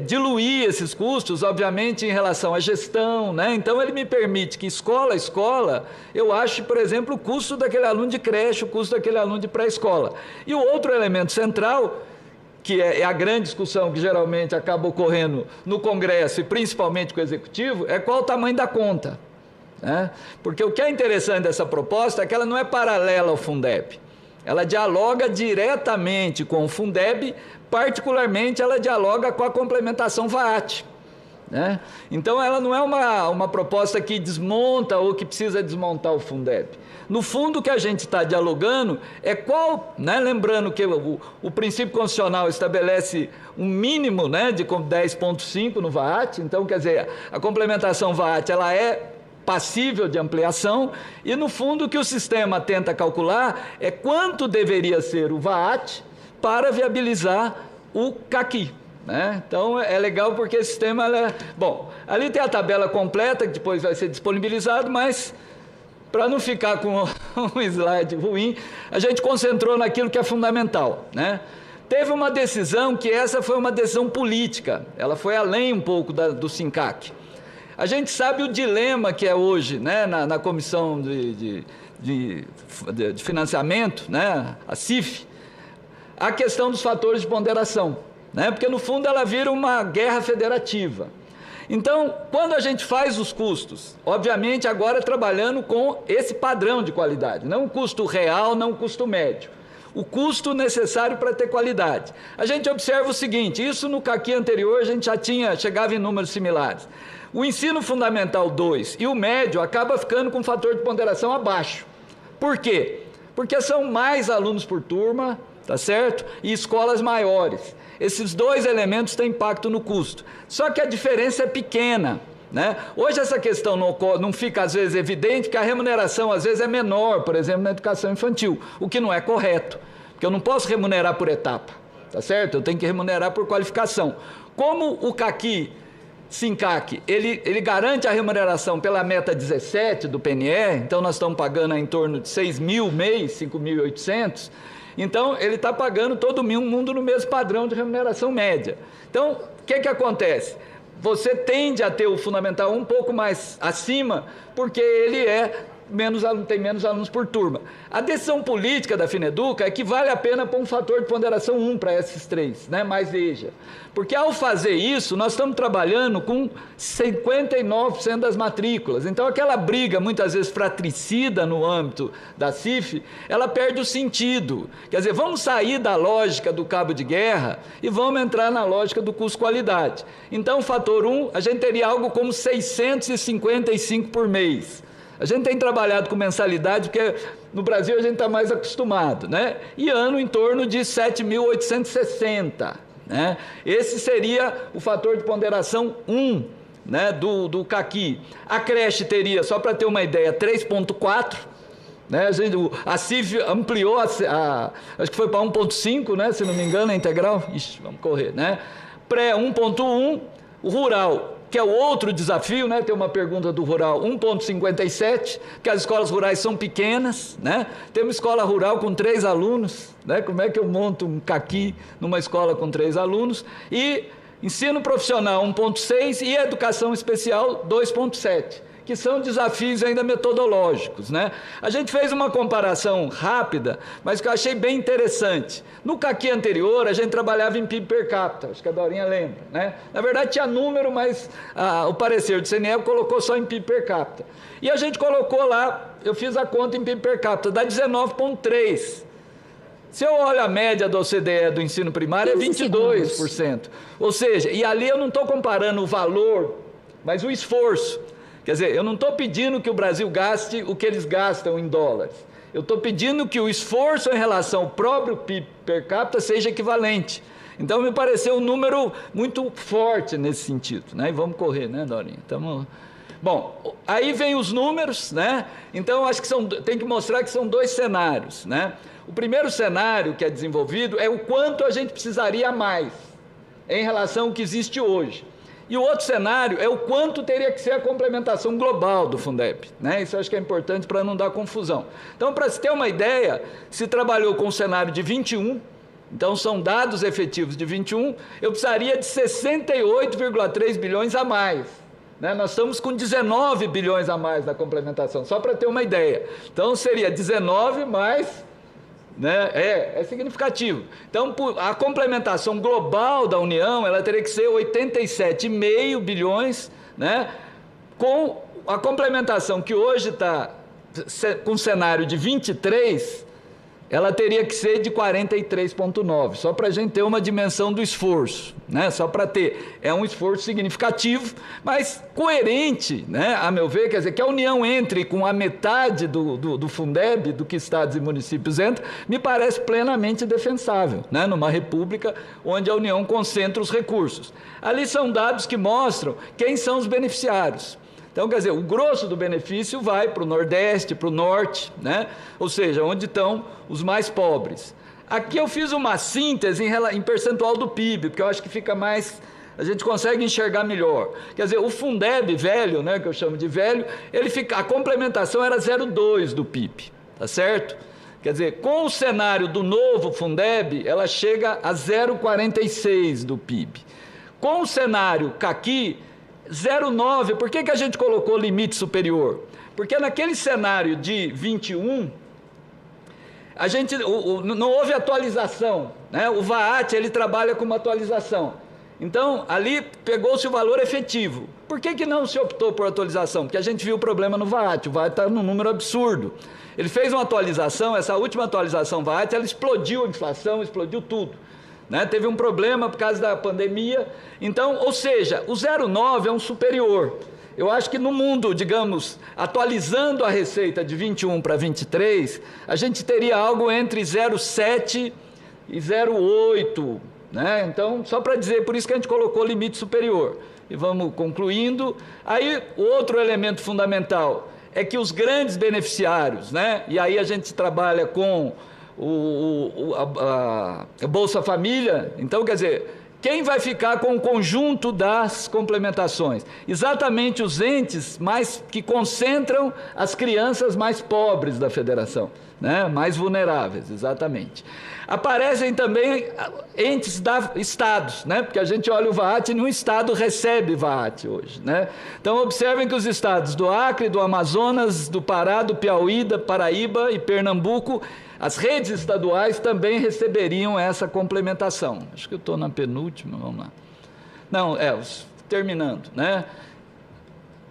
diluir esses custos, obviamente, em relação à gestão, né? Então ele me permite que escola a escola eu ache, por exemplo, o custo daquele aluno de creche, o custo daquele aluno de pré-escola. E o outro elemento central, que é a grande discussão que geralmente acaba ocorrendo no Congresso e principalmente com o Executivo, é qual o tamanho da conta. Porque o que é interessante dessa proposta é que ela não é paralela ao Fundeb, ela dialoga diretamente com o Fundeb, particularmente ela dialoga com a complementação VAAT, né? Então ela não é uma proposta que desmonta ou que precisa desmontar o Fundeb. No fundo o que a gente está dialogando é qual, né? Lembrando que o princípio constitucional estabelece um mínimo, né, de 10,5 no VAAT, então quer dizer, a complementação VAAT ela é passível de ampliação, e no fundo o que o sistema tenta calcular é quanto deveria ser o VAAT para viabilizar o caqui, né? Então é legal porque esse sistema bom, ali tem a tabela completa que depois vai ser disponibilizado, mas para não ficar com um slide ruim, a gente concentrou naquilo que é fundamental, né? Teve uma decisão que essa foi uma decisão política, ela foi além um pouco do SINCAC. A gente sabe o dilema que é hoje, né, na comissão de financiamento, né, a CIF, a questão dos fatores de ponderação, né, porque no fundo ela vira uma guerra federativa. Então, quando a gente faz os custos, obviamente agora trabalhando com esse padrão de qualidade, não um custo real, não um custo médio, o custo necessário para ter qualidade. A gente observa o seguinte, isso no CAQUI anterior a gente já chegava em números similares. O ensino fundamental 2 e o médio acaba ficando com fator de ponderação abaixo. Por quê? Porque são mais alunos por turma, tá certo? E escolas maiores. Esses dois elementos têm impacto no custo. Só que a diferença é pequena, né? Hoje essa questão não fica às vezes evidente, porque a remuneração às vezes é menor, por exemplo, na educação infantil, o que não é correto, porque eu não posso remunerar por etapa, tá certo? Eu tenho que remunerar por qualificação. Como o CAQUI SINCAC, ele garante a remuneração pela meta 17 do PNE, então nós estamos pagando em torno de 6 mil mês, 5.800, então ele está pagando todo mundo no mesmo padrão de remuneração média. Então, o que acontece? Você tende a ter o fundamental um pouco mais acima, porque ele é tem menos alunos por turma. A decisão política da Fineduca é que vale a pena pôr um fator de ponderação 1 para esses 3, né, mais EJA. Porque ao fazer isso, nós estamos trabalhando com 59% das matrículas. Então, aquela briga, muitas vezes fratricida no âmbito da CIF, ela perde o sentido. Quer dizer, vamos sair da lógica do cabo de guerra e vamos entrar na lógica do custo-qualidade. Então, fator 1, a gente teria algo como 655 por mês. A gente tem trabalhado com mensalidade, porque no Brasil a gente está mais acostumado, né? E ano em torno de 7.860, né? Esse seria o fator de ponderação 1, né, do CAQUI. A creche teria, só para ter uma ideia, 3,4, né? A CIF ampliou, acho que foi para 1,5, né, se não me engano, a integral. Ixi, vamos correr, né? Pré 1,1, o rural, que é o outro desafio, né? Tem uma pergunta do rural, 1,57, que as escolas rurais são pequenas, né? Tem uma escola rural com 3 alunos, né? Como é que eu monto um CAQUI numa escola com 3 alunos? E ensino profissional 1,6 e educação especial 2,7. Que são desafios ainda metodológicos, né? A gente fez uma comparação rápida, mas que eu achei bem interessante. No CAQUI anterior, a gente trabalhava em PIB per capita, acho que a Dorinha lembra, né? Na verdade tinha número, mas o parecer do CNE colocou só em PIB per capita. E a gente colocou lá, eu fiz a conta em PIB per capita, dá 19,3. Se eu olho a média da OCDE do ensino primário, é 22%. Ou seja, e ali eu não estou comparando o valor, mas o esforço. Quer dizer, eu não estou pedindo que o Brasil gaste o que eles gastam em dólares. Eu estou pedindo que o esforço em relação ao próprio PIB per capita seja equivalente. Então, me pareceu um número muito forte nesse sentido, né? E vamos correr, né, Dorinha? Bom, aí vem os números, né? Então, acho que tem que mostrar que são 2 cenários, né? O primeiro cenário que é desenvolvido é o quanto a gente precisaria mais em relação ao que existe hoje. E o outro cenário é o quanto teria que ser a complementação global do Fundeb, né? Isso eu acho que é importante para não dar confusão. Então, para se ter uma ideia, se trabalhou com o cenário de 21, então são dados efetivos de 21, eu precisaria de 68,3 bilhões a mais, né? Nós estamos com 19 bilhões a mais na complementação, só para ter uma ideia. Então, seria 19 mais... né? É significativo. Então, a complementação global da União, ela teria que ser 87,5 bilhões, né? Com a complementação que hoje está com cenário de 23, ela teria que ser de 43,9, só para a gente ter uma dimensão do esforço, né? Só para ter, é um esforço significativo, mas coerente, né? A meu ver, quer dizer, que a União entre com a metade do Fundeb, do que estados e municípios entram, me parece plenamente defensável, né? Numa república onde a União concentra os recursos. Ali são dados que mostram quem são os beneficiários. Então, quer dizer, o grosso do benefício vai para o Nordeste, para o Norte, né? Ou seja, onde estão os mais pobres. Aqui eu fiz uma síntese em percentual do PIB, porque eu acho que fica mais... a gente consegue enxergar melhor. Quer dizer, o Fundeb velho, né, que eu chamo de velho, a complementação era 0,2 do PIB, tá certo? Quer dizer, com o cenário do novo Fundeb, ela chega a 0,46 do PIB. Com o cenário CAQUI, 0,9, por que a gente colocou limite superior? Porque naquele cenário de 21, a gente, não houve atualização, né? O VAT, ele trabalha com uma atualização. Então, ali pegou-se o valor efetivo. Por que não se optou por atualização? Porque a gente viu o problema no VAT, o VAT está num número absurdo. Ele fez uma atualização, essa última atualização VAT, ela explodiu a inflação, explodiu tudo. Né? Teve um problema por causa da pandemia. Então, ou seja, o 0,9 é um superior. Eu acho que no mundo, digamos, atualizando a receita de 21 para 23, a gente teria algo entre 0,7 e 0,8, né? Então, só para dizer, por isso que a gente colocou limite superior. E vamos concluindo. Aí, outro elemento fundamental é que os grandes beneficiários, né? E aí a gente trabalha com a Bolsa Família. Então, quer dizer, quem vai ficar com o conjunto das complementações? Exatamente os entes que concentram as crianças mais pobres da federação, né? Mais vulneráveis, exatamente. Aparecem também entes estados, né? Porque a gente olha o VAAT e nenhum estado recebe VAAT hoje, né? Então observem que os estados do Acre, do Amazonas, do Pará, do Piauí, da Paraíba e Pernambuco, as redes estaduais também receberiam essa complementação. Acho que eu estou na penúltima, vamos lá. Não, terminando, né?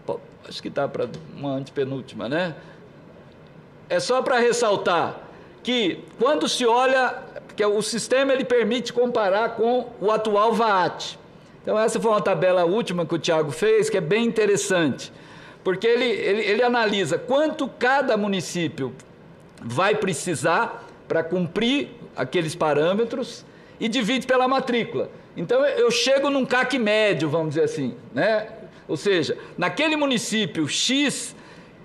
Pô, acho que está para uma antepenúltima, né? É só para ressaltar que quando se olha, que o sistema ele permite comparar com o atual VAAT. Então essa foi uma tabela última que o Tiago fez, que é bem interessante, porque ele analisa quanto cada município vai precisar para cumprir aqueles parâmetros e divide pela matrícula. Então eu chego num CAC médio, vamos dizer assim, né? Ou seja, naquele município X,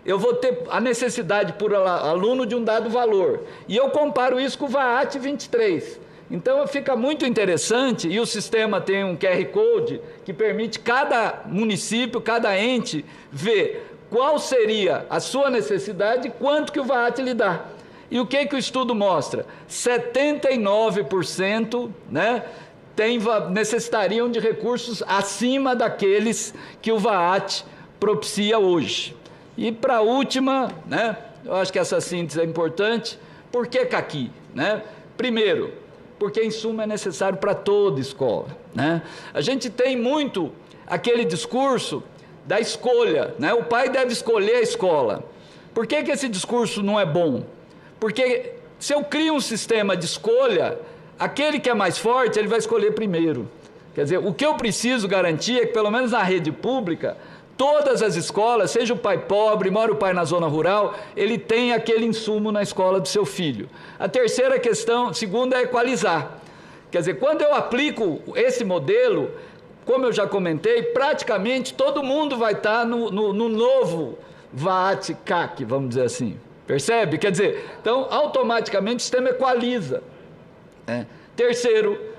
eu vou ter a necessidade por aluno de um dado valor. E eu comparo isso com o VAAT 23. Então fica muito interessante, e o sistema tem um QR Code que permite cada município, cada ente, ver qual seria a sua necessidade e quanto que o VAAT lhe dá. E o que o estudo mostra? 79%, né, necessitariam de recursos acima daqueles que o VAAT propicia hoje. E para a última, né, eu acho que essa síntese é importante. Por que CAQUI? Né? Primeiro, porque insumo é necessário para toda escola, né? A gente tem muito aquele discurso da escolha, né? O pai deve escolher a escola. Por que esse discurso não é bom? Porque se eu crio um sistema de escolha, aquele que é mais forte, ele vai escolher primeiro. Quer dizer, o que eu preciso garantir é que, pelo menos na rede pública, todas as escolas, seja o pai pobre, mora o pai na zona rural, ele tem aquele insumo na escola do seu filho. A terceira questão, segunda, é equalizar. Quer dizer, quando eu aplico esse modelo, como eu já comentei, praticamente todo mundo vai estar no novo VAAT CAC, vamos dizer assim. Percebe? Quer dizer, então, automaticamente o sistema equaliza. Terceiro,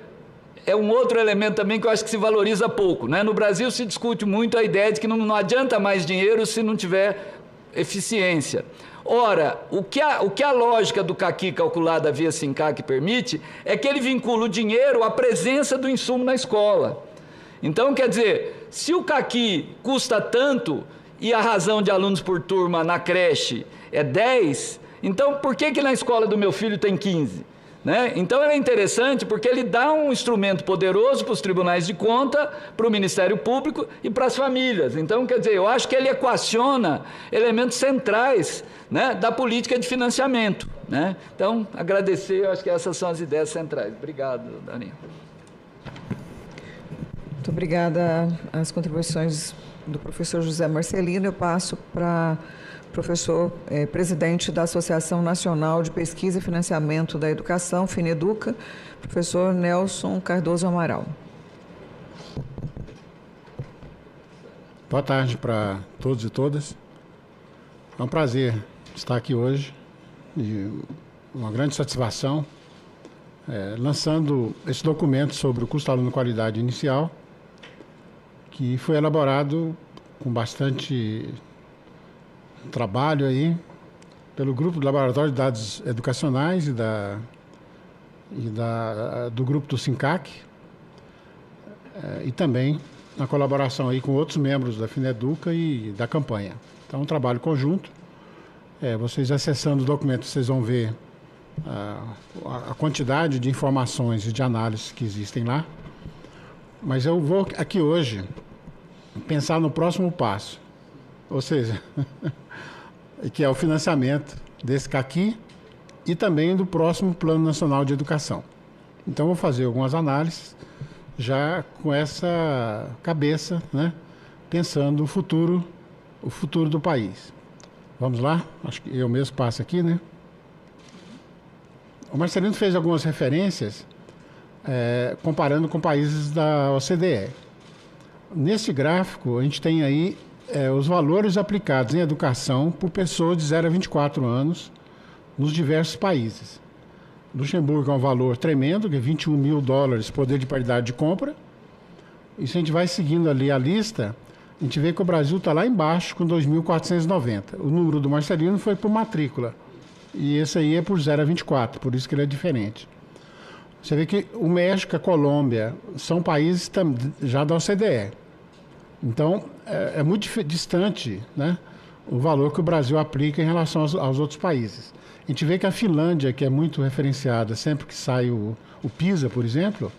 é um outro elemento também que eu acho que se valoriza pouco, né? No Brasil se discute muito a ideia de que não adianta mais dinheiro se não tiver eficiência. Ora, o que a lógica do CAQUI calculada via SINCAC permite é que ele vincula o dinheiro à presença do insumo na escola. Então, quer dizer, se o CAQUI custa tanto e a razão de alunos por turma na creche é 10, então por que na escola do meu filho tem 15? Né? Então é interessante porque ele dá um instrumento poderoso para os tribunais de conta, para o Ministério Público e para as famílias. Então, quer dizer, eu acho que ele equaciona elementos centrais, né, da política de financiamento, né? Então, agradecer, eu acho que essas são as ideias centrais. Obrigado, Dani. Muito obrigada às contribuições do professor José Marcelino. Eu passo para professor presidente da Associação Nacional de Pesquisa e Financiamento da Educação, FINEDUCA, professor Nelson Cardoso Amaral. Boa tarde para todos e todas. É um prazer estar aqui hoje e uma grande satisfação lançando esse documento sobre o custo aluno qualidade inicial, que foi elaborado com bastante trabalho aí pelo grupo do Laboratório de Dados Educacionais do grupo do SINCAC, e também na colaboração aí com outros membros da FINEDUCA e da campanha. Então, um trabalho conjunto. Vocês acessando o documento, vocês vão ver a quantidade de informações e de análises que existem lá. Mas eu vou aqui hoje pensar no próximo passo, ou seja, que é o financiamento desse CAQUI e também do próximo Plano Nacional de Educação. Então, vou fazer algumas análises já com essa cabeça, né, pensando o futuro do país. Vamos lá? Acho que eu mesmo passo aqui, né? O Marcelino fez algumas referências comparando com países da OCDE. Neste gráfico, a gente tem aí os valores aplicados em educação por pessoas de 0 a 24 anos nos diversos países. Luxemburgo é um valor tremendo, que é 21 mil dólares, poder de paridade de compra. E se a gente vai seguindo ali a lista, a gente vê que o Brasil está lá embaixo com 2.490. O número do Marcelino foi por matrícula. E esse aí é por 0,24, por isso que ele é diferente. Você vê que o México e a Colômbia são países já da OCDE. Então, é muito distante, né, o valor que o Brasil aplica em relação aos outros países. A gente vê que a Finlândia, que é muito referenciada sempre que sai o PISA, por exemplo,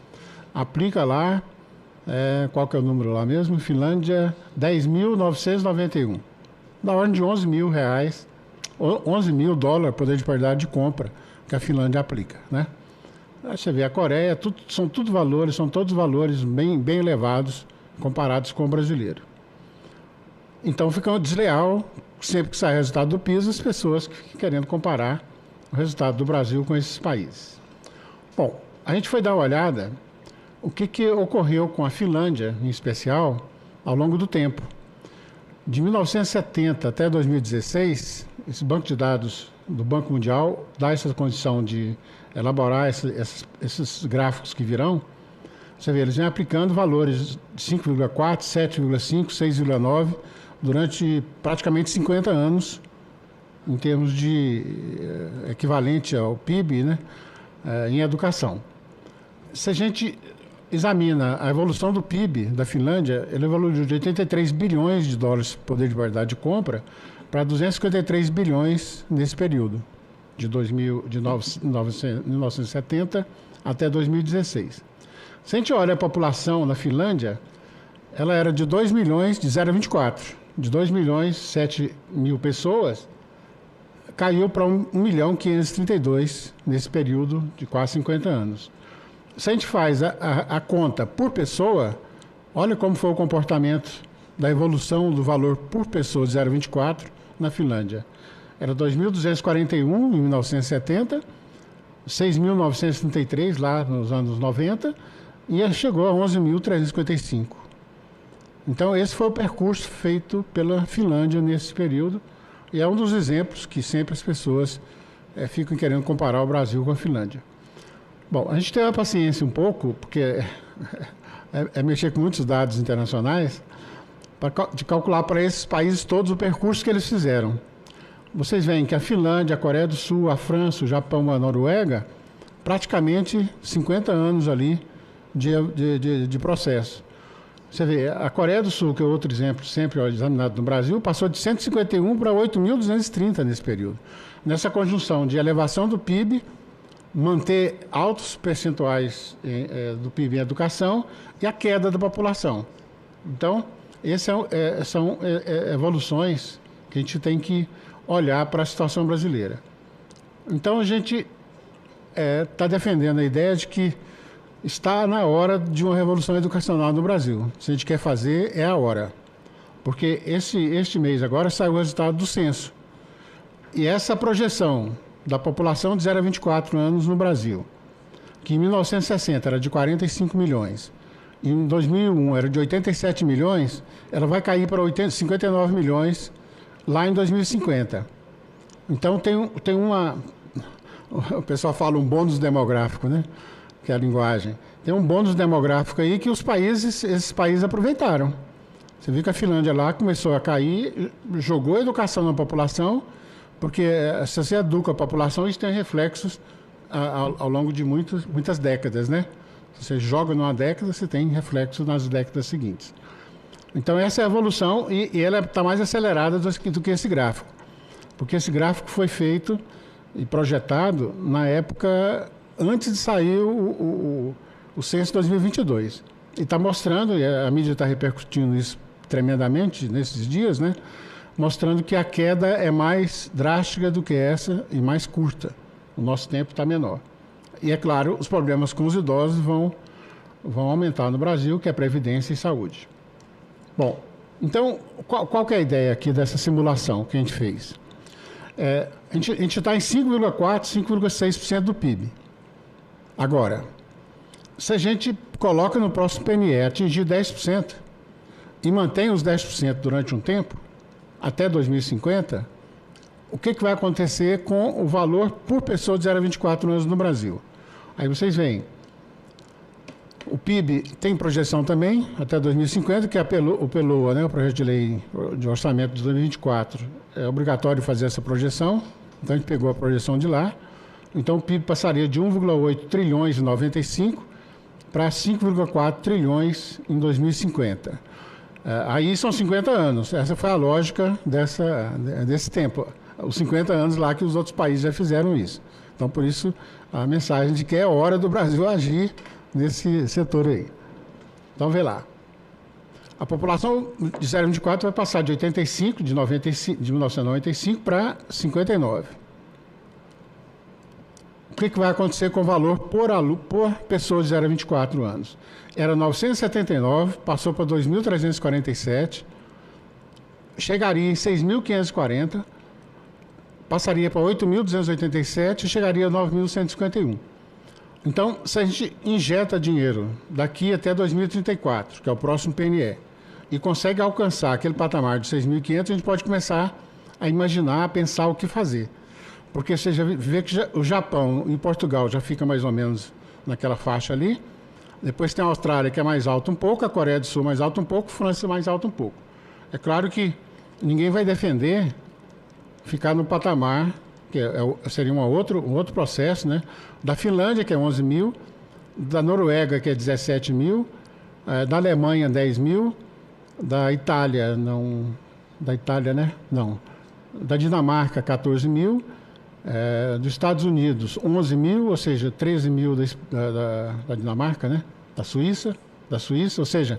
aplica lá, qual que é o número lá mesmo? Finlândia, 10.991. Da ordem de 11 mil reais, 11 mil dólares poder de paridade de compra que a Finlândia aplica, né? Aí você vê a Coreia, são todos valores bem elevados comparados com o brasileiro. Então fica desleal, sempre que sai o resultado do PISA, as pessoas que ficam querendo comparar o resultado do Brasil com esses países. Bom, a gente foi dar uma olhada o que ocorreu com a Finlândia, em especial, ao longo do tempo. De 1970 até 2016, esse banco de dados do Banco Mundial dá essa condição de elaborar esses gráficos que virão. Você vê, eles vêm aplicando valores de 5,4, 7,5, 6,9 durante praticamente 50 anos, em termos de equivalente ao PIB, né, em educação. Se a gente examina a evolução do PIB da Finlândia, ele evoluiu de 83 bilhões de dólares poder de paridade de compra para 253 bilhões nesse período, de 1970 até 2016. Se a gente olha a população na Finlândia, ela era de 2 milhões, de 0,24. De 2 milhões, 7 mil pessoas, caiu para 1.532 nesse período de quase 50 anos. Se a gente faz a conta por pessoa, olha como foi o comportamento da evolução do valor por pessoa de 0,24 na Finlândia. Era 2.241 em 1970, 6.933 lá nos anos 90 e chegou a 11.355. Então esse foi o percurso feito pela Finlândia nesse período e é um dos exemplos que sempre as pessoas ficam querendo comparar o Brasil com a Finlândia. Bom, a gente tem uma paciência um pouco, porque mexer com muitos dados internacionais, de calcular para esses países todos o percurso que eles fizeram. Vocês veem que a Finlândia, a Coreia do Sul, a França, o Japão, a Noruega, praticamente 50 anos ali de processo. Você vê, a Coreia do Sul, que é outro exemplo sempre examinado no Brasil, passou de 151 para 8.230 nesse período. Nessa conjunção de elevação do PIB, manter altos percentuais do PIB em educação e a queda da população. Então, essas são evoluções que a gente tem que olhar para a situação brasileira. Então, a gente está defendendo a ideia de que está na hora de uma revolução educacional no Brasil. Se a gente quer fazer, é a hora. Porque este mês agora saiu o resultado do censo. E essa projeção da população de 0 a 24 anos no Brasil, que em 1960 era de 45 milhões, e em 2001 era de 87 milhões, ela vai cair para 59 milhões lá em 2050. Então tem uma... O pessoal fala um bônus demográfico, né? Que é a linguagem. Tem um bônus demográfico aí que esses países aproveitaram. Você viu que a Finlândia lá começou a cair, jogou a educação na população, porque se você educa a população, isso tem reflexos ao longo de muitas décadas, né? Se você joga numa década, você tem reflexos nas décadas seguintes. Então essa é a evolução e ela está mais acelerada do que esse gráfico. Porque esse gráfico foi feito e projetado na época antes de sair o censo 2022. E está mostrando, e a mídia está repercutindo isso tremendamente nesses dias, né? Mostrando que a queda é mais drástica do que essa e mais curta. O nosso tempo está menor. E, é claro, os problemas com os idosos vão aumentar no Brasil, que é previdência e saúde. Bom, então, qual que é a ideia aqui dessa simulação que a gente fez? A gente está em 5,4%, 5,6% do PIB. Agora, se a gente coloca no próximo PNE atingir 10% e mantém os 10% durante um tempo, até 2050, que vai acontecer com o valor por pessoa de 0 a 24 anos no Brasil. Aí vocês veem, o PIB tem projeção também até 2050, que o PELOA, né, o Projeto de Lei de Orçamento de 2024, é obrigatório fazer essa projeção, então a gente pegou a projeção de lá, então o PIB passaria de 1,8 trilhões em 95 para 5,4 trilhões em 2050. Aí são 50 anos, essa foi a lógica desse tempo, os 50 anos lá que os outros países já fizeram isso. Então, por isso, a mensagem de que é hora do Brasil agir nesse setor aí. Então, vê lá. A população de 0 a 24 vai passar de 85, de 1995 para 59. O que vai acontecer com o valor por pessoa de 0 a 24 anos? Era 979, passou para 2.347, chegaria em 6.540, passaria para 8.287 e chegaria a 9.151. Então, se a gente injeta dinheiro daqui até 2034, que é o próximo PNE, e consegue alcançar aquele patamar de 6.500, a gente pode começar a imaginar, a pensar o que fazer. Porque você já vê que o Japão e Portugal já fica mais ou menos naquela faixa ali. Depois tem a Austrália, que é mais alta um pouco, a Coreia do Sul mais alta um pouco, a França mais alta um pouco. É claro que ninguém vai defender ficar no patamar, que seria um outro processo, né? Da Finlândia, que é 11 mil, da Noruega, que é 17 mil, da Alemanha, 10 mil, da Itália, da Dinamarca, 14 mil, dos Estados Unidos, 11 mil, ou seja, 13 mil da Dinamarca, né? Da Suíça, ou seja,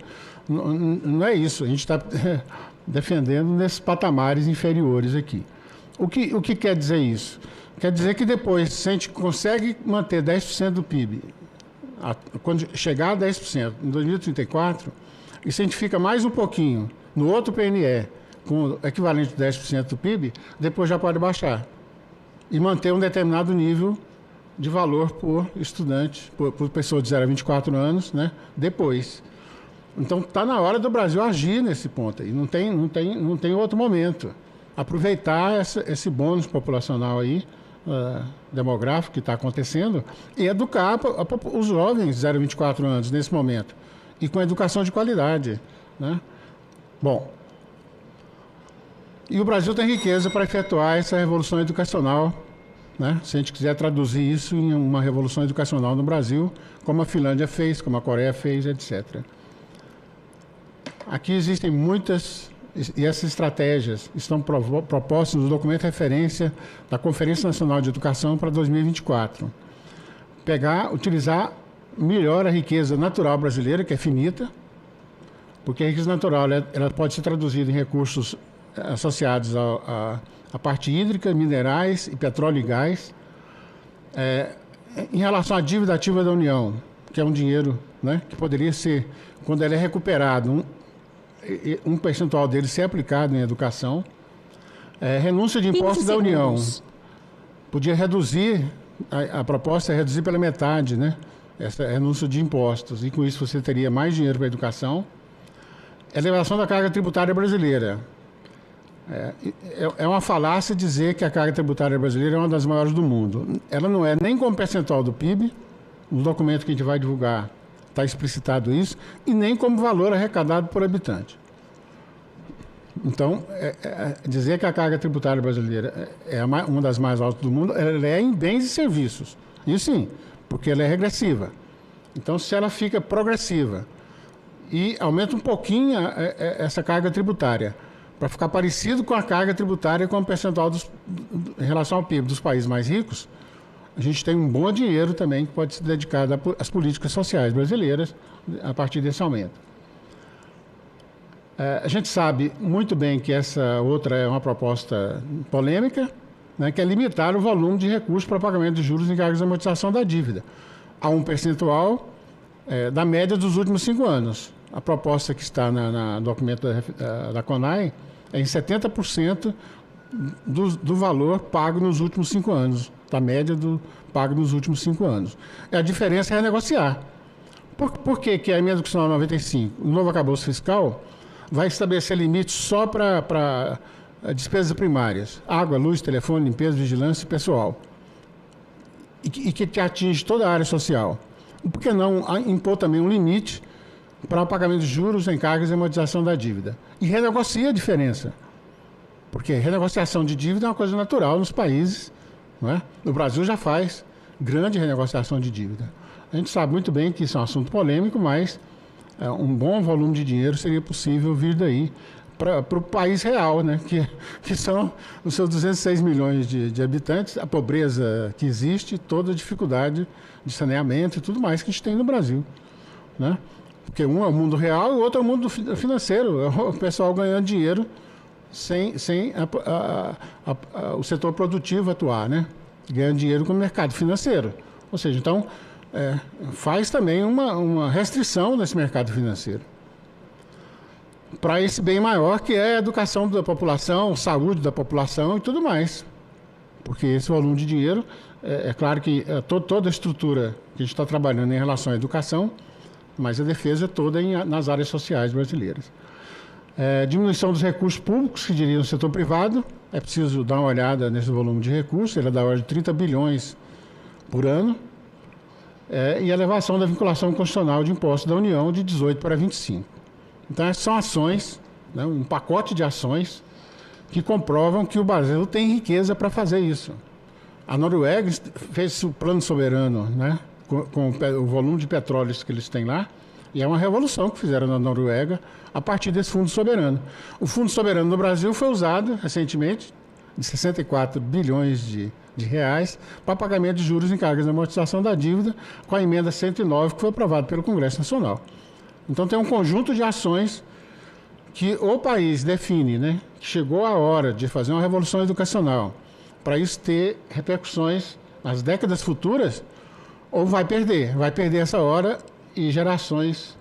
não é isso, a gente está defendendo nesses patamares inferiores aqui. O que quer dizer isso? Quer dizer que depois, se a gente consegue manter 10% do PIB, quando chegar a 10% em 2034, e se a gente fica mais um pouquinho no outro PNE, com o equivalente de 10% do PIB, depois já pode baixar e manter um determinado nível de valor por estudante, por pessoa de 0 a 24 anos, né? Depois. Então, está na hora do Brasil agir nesse ponto aí. Não tem outro momento. Aproveitar esse bônus populacional aí, demográfico que está acontecendo, e educar os jovens de 0 a 24 anos nesse momento. E com educação de qualidade, né? Bom, e o Brasil tem riqueza para efetuar essa revolução educacional, né? Se a gente quiser traduzir isso em uma revolução educacional no Brasil, como a Finlândia fez, como a Coreia fez, etc. Aqui existem muitas, e essas estratégias estão propostas no documento de referência da Conferência Nacional de Educação para 2024. Utilizar melhor a riqueza natural brasileira, que é finita, porque a riqueza natural ela pode ser traduzida em recursos associados à parte hídrica, minerais e petróleo e gás. Em relação à dívida ativa da União, que é um dinheiro, né, que poderia ser, quando ele é recuperado, um percentual dele ser aplicado em educação. Renúncia de impostos da União. Podia reduzir, a proposta é reduzir pela metade, né, essa renúncia de impostos, e com isso você teria mais dinheiro para a educação. Elevação da carga tributária brasileira. É uma falácia dizer que a carga tributária brasileira é uma das maiores do mundo. Ela não é nem como percentual do PIB, no documento que a gente vai divulgar está explicitado isso, e nem como valor arrecadado por habitante. Então, dizer que a carga tributária brasileira é uma das mais altas do mundo, ela é em bens e serviços. Isso sim, porque ela é regressiva. Então, se ela fica progressiva e aumenta um pouquinho essa carga tributária, para ficar parecido com a carga tributária com o percentual em relação ao PIB dos países mais ricos, a gente tem um bom dinheiro também que pode ser dedicado às políticas sociais brasileiras a partir desse aumento. A gente sabe muito bem que essa outra é uma proposta polêmica, né, que é limitar o volume de recursos para pagamento de juros e encargos de amortização da dívida a um percentual da média dos últimos 5 anos. A proposta que está no documento da CONAI é em 70% do valor pago nos últimos 5 anos, da média do pago nos últimos 5 anos. A diferença é renegociar. Por que a emenda constitucional 95, o novo arcabouço fiscal, vai estabelecer limites só para despesas primárias, água, luz, telefone, limpeza, vigilância e pessoal, e que atinge toda a área social. Por que não impor também um limite para o pagamento de juros, encargos e amortização da dívida? E renegocia a diferença. Porque renegociação de dívida é uma coisa natural nos países, não é? No Brasil já faz grande renegociação de dívida. A gente sabe muito bem que isso é um assunto polêmico, mas um bom volume de dinheiro seria possível vir daí para o país real, né? Que são os seus 206 milhões de habitantes, a pobreza que existe, toda a dificuldade de saneamento e tudo mais que a gente tem no Brasil, né? Porque um é o mundo real e o outro é o mundo financeiro, é o pessoal ganhando dinheiro sem o setor produtivo atuar, né? Ganhando dinheiro com o mercado financeiro. Ou seja, então, faz também uma restrição nesse mercado financeiro para esse bem maior que é a educação da população, saúde da população e tudo mais. Porque esse volume de dinheiro, é claro que toda a estrutura que a gente está trabalhando em relação à educação, mas a defesa é toda nas áreas sociais brasileiras. Diminuição dos recursos públicos que diriam no setor privado, é preciso dar uma olhada nesse volume de recursos, ele é da ordem de 30 bilhões por ano, e a elevação da vinculação constitucional de impostos da União de 18 para 25. Então, essas são ações, né, um pacote de ações que comprovam que o Brasil tem riqueza para fazer isso. A Noruega fez o plano soberano, né, com o volume de petróleo que eles têm lá, e é uma revolução que fizeram na Noruega a partir desse fundo soberano. O fundo soberano no Brasil foi usado recentemente, de 64 bilhões de reais, para pagamento de juros, encargos e amortização da dívida, com a emenda 109, que foi aprovada pelo Congresso Nacional. Então tem um conjunto de ações que o país define, né, que chegou a hora de fazer uma revolução educacional, para isso ter repercussões nas décadas futuras, ou vai perder essa hora e gerações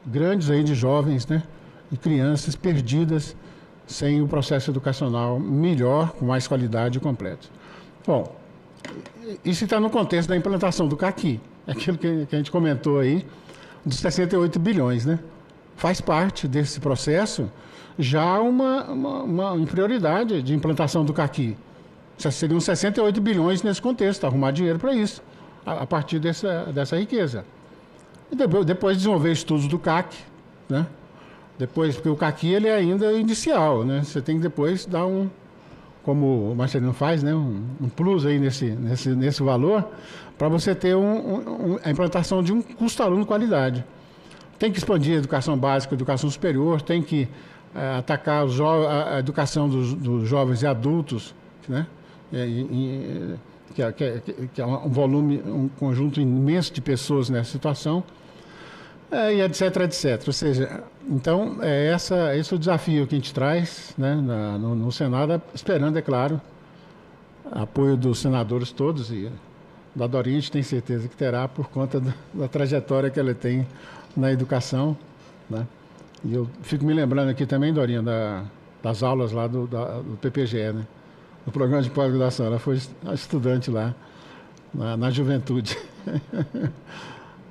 grandes aí de jovens, né, e crianças perdidas sem o processo educacional melhor, com mais qualidade e completo. Bom, isso está no contexto da implantação do CAQUI, aquilo que a gente comentou aí, dos 68 bilhões, né? Faz parte desse processo já uma prioridade de implantação do CAQUI. Seriam 68 bilhões nesse contexto, arrumar dinheiro para isso, a partir dessa riqueza. E depois desenvolver estudos do CAC, né? Depois, porque o CAQUI ele é ainda inicial, né? Você tem que depois dar como o Marcelino faz, né? Um plus aí nesse valor, para você ter a implantação de um custo-aluno qualidade. Tem que expandir a educação básica, a educação superior, tem que atacar a educação dos jovens e adultos, né? Que é um volume, um conjunto imenso de pessoas nessa situação, e etc, etc. Ou seja, então, esse é o desafio que a gente traz, né, no Senado, esperando, é claro, apoio dos senadores todos, e da Dorinha a gente tem certeza que terá, por conta da trajetória que ela tem na educação, né? E eu fico me lembrando aqui também, Dorinha, das aulas lá do PPGE, né? No programa de pós-graduação. Ela foi estudante lá, na juventude.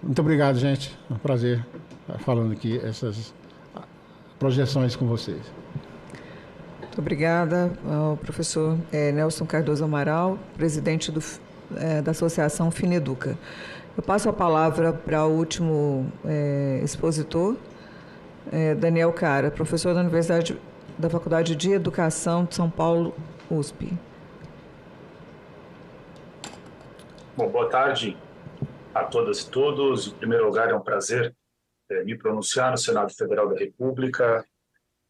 Muito obrigado, gente. É um prazer estar falando aqui essas projeções com vocês. Muito obrigada ao professor Nelson Cardoso Amaral, presidente da Associação Fineduca. Eu passo a palavra para o último expositor, Daniel Cara, professor da Faculdade de Educação de São Paulo, USP. Bom, boa tarde a todas e todos. Em primeiro lugar, é um prazer me pronunciar no Senado Federal da República.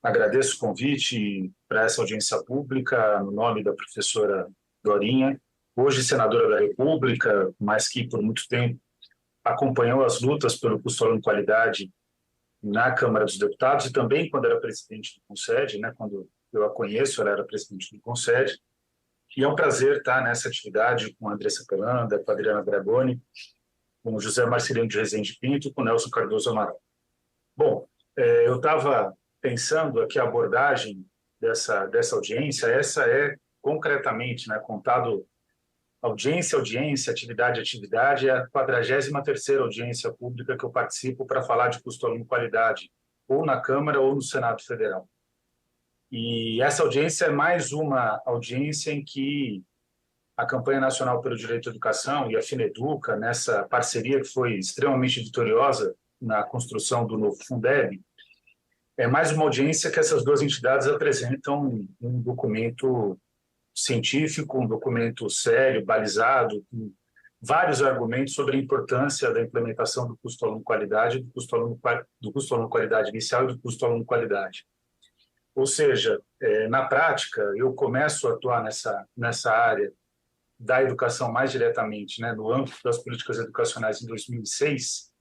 Agradeço o convite para essa audiência pública no nome da professora Dorinha, hoje senadora da República, mas que por muito tempo acompanhou as lutas pelo custo-aluno qualidade na Câmara dos Deputados e também quando era presidente do CONSED, né, quando eu a conheço, ela era presidente do CONSED. E é um prazer estar nessa atividade com a Andressa Pelanda, com a Adriana Dragoni, com o José Marcelino de Rezende Pinto e com o Nelson Cardoso Amaral. Bom, eu estava pensando aqui a abordagem dessa audiência, essa é concretamente, né, contado audiência, atividade, é a 43ª audiência pública que eu participo para falar de custo-aluno qualidade, ou na Câmara ou no Senado Federal. E essa audiência é mais uma audiência em que a Campanha Nacional pelo Direito à Educação e a Fineduca, nessa parceria que foi extremamente vitoriosa na construção do novo Fundeb, é mais uma audiência que essas duas entidades apresentam um documento científico, um documento sério, balizado, com vários argumentos sobre a importância da implementação do custo aluno-qualidade, do custo aluno-qualidade inicial e do custo aluno-qualidade. Ou seja, na prática, eu começo a atuar nessa área da educação mais diretamente, né, no âmbito das políticas educacionais em 2006,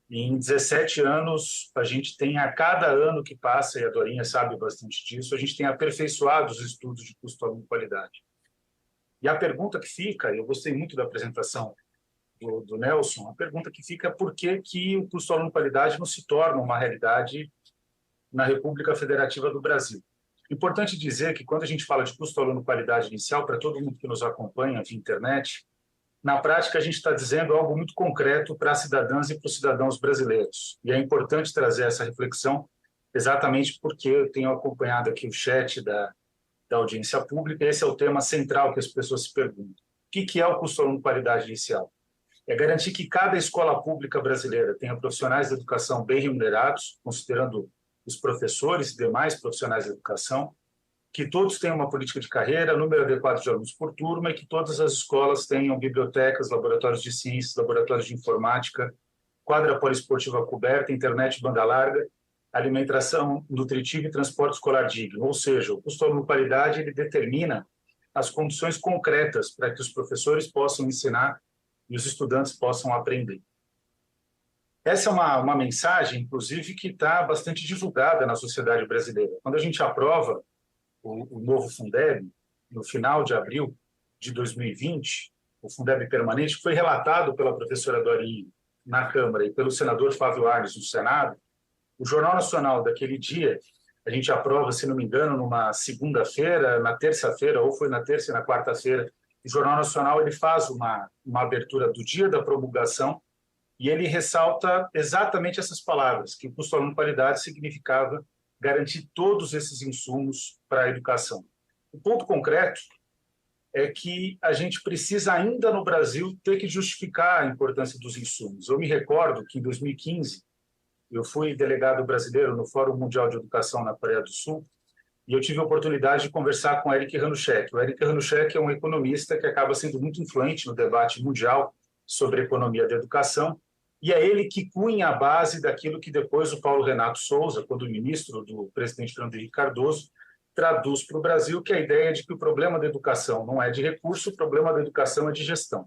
e em 17 anos, a gente tem, a cada ano que passa, e a Dorinha sabe bastante disso, a gente tem aperfeiçoado os estudos de custo aluno-qualidade. E a pergunta que fica, eu gostei muito da apresentação do Nelson, a pergunta que fica é por que o custo aluno-qualidade não se torna uma realidade na República Federativa do Brasil. Importante dizer que quando a gente fala de custo aluno-qualidade inicial, para todo mundo que nos acompanha via internet, na prática a gente está dizendo algo muito concreto para as cidadãs e para os cidadãos brasileiros. E é importante trazer essa reflexão exatamente porque eu tenho acompanhado aqui o chat da audiência pública, esse é o tema central que as pessoas se perguntam. O que é o custo aluno-qualidade inicial? É garantir que cada escola pública brasileira tenha profissionais de educação bem remunerados, considerando os professores e demais profissionais de educação, que todos tenham uma política de carreira, número adequado de alunos por turma e que todas as escolas tenham bibliotecas, laboratórios de ciências, laboratórios de informática, quadra poliesportiva coberta, internet banda larga, alimentação nutritiva e transporte escolar digno. Ou seja, o custo aluno-qualidade ele determina as condições concretas para que os professores possam ensinar e os estudantes possam aprender. Essa é uma mensagem, inclusive, que está bastante divulgada na sociedade brasileira. Quando a gente aprova o novo Fundeb, no final de abril de 2020, o Fundeb permanente, que foi relatado pela professora Dorinha na Câmara e pelo senador Flávio Arnes no Senado, o Jornal Nacional daquele dia, a gente aprova, se não me engano, numa segunda-feira, na terça-feira, ou foi na terça e na quarta-feira, o Jornal Nacional ele faz uma abertura do dia da promulgação e ele ressalta exatamente essas palavras, que o custo aluno-qualidade significava garantir todos esses insumos para a educação. O ponto concreto é que a gente precisa ainda no Brasil ter que justificar a importância dos insumos. Eu me recordo que em 2015 eu fui delegado brasileiro no Fórum Mundial de Educação na Coreia do Sul e eu tive a oportunidade de conversar com o Eric Hanushek. O Eric Hanushek é um economista que acaba sendo muito influente no debate mundial sobre a economia da educação e é ele que cunha a base daquilo que depois o Paulo Renato Souza, quando ministro do presidente Fernando Henrique Cardoso, traduz para o Brasil, que é a ideia de que o problema da educação não é de recurso, o problema da educação é de gestão.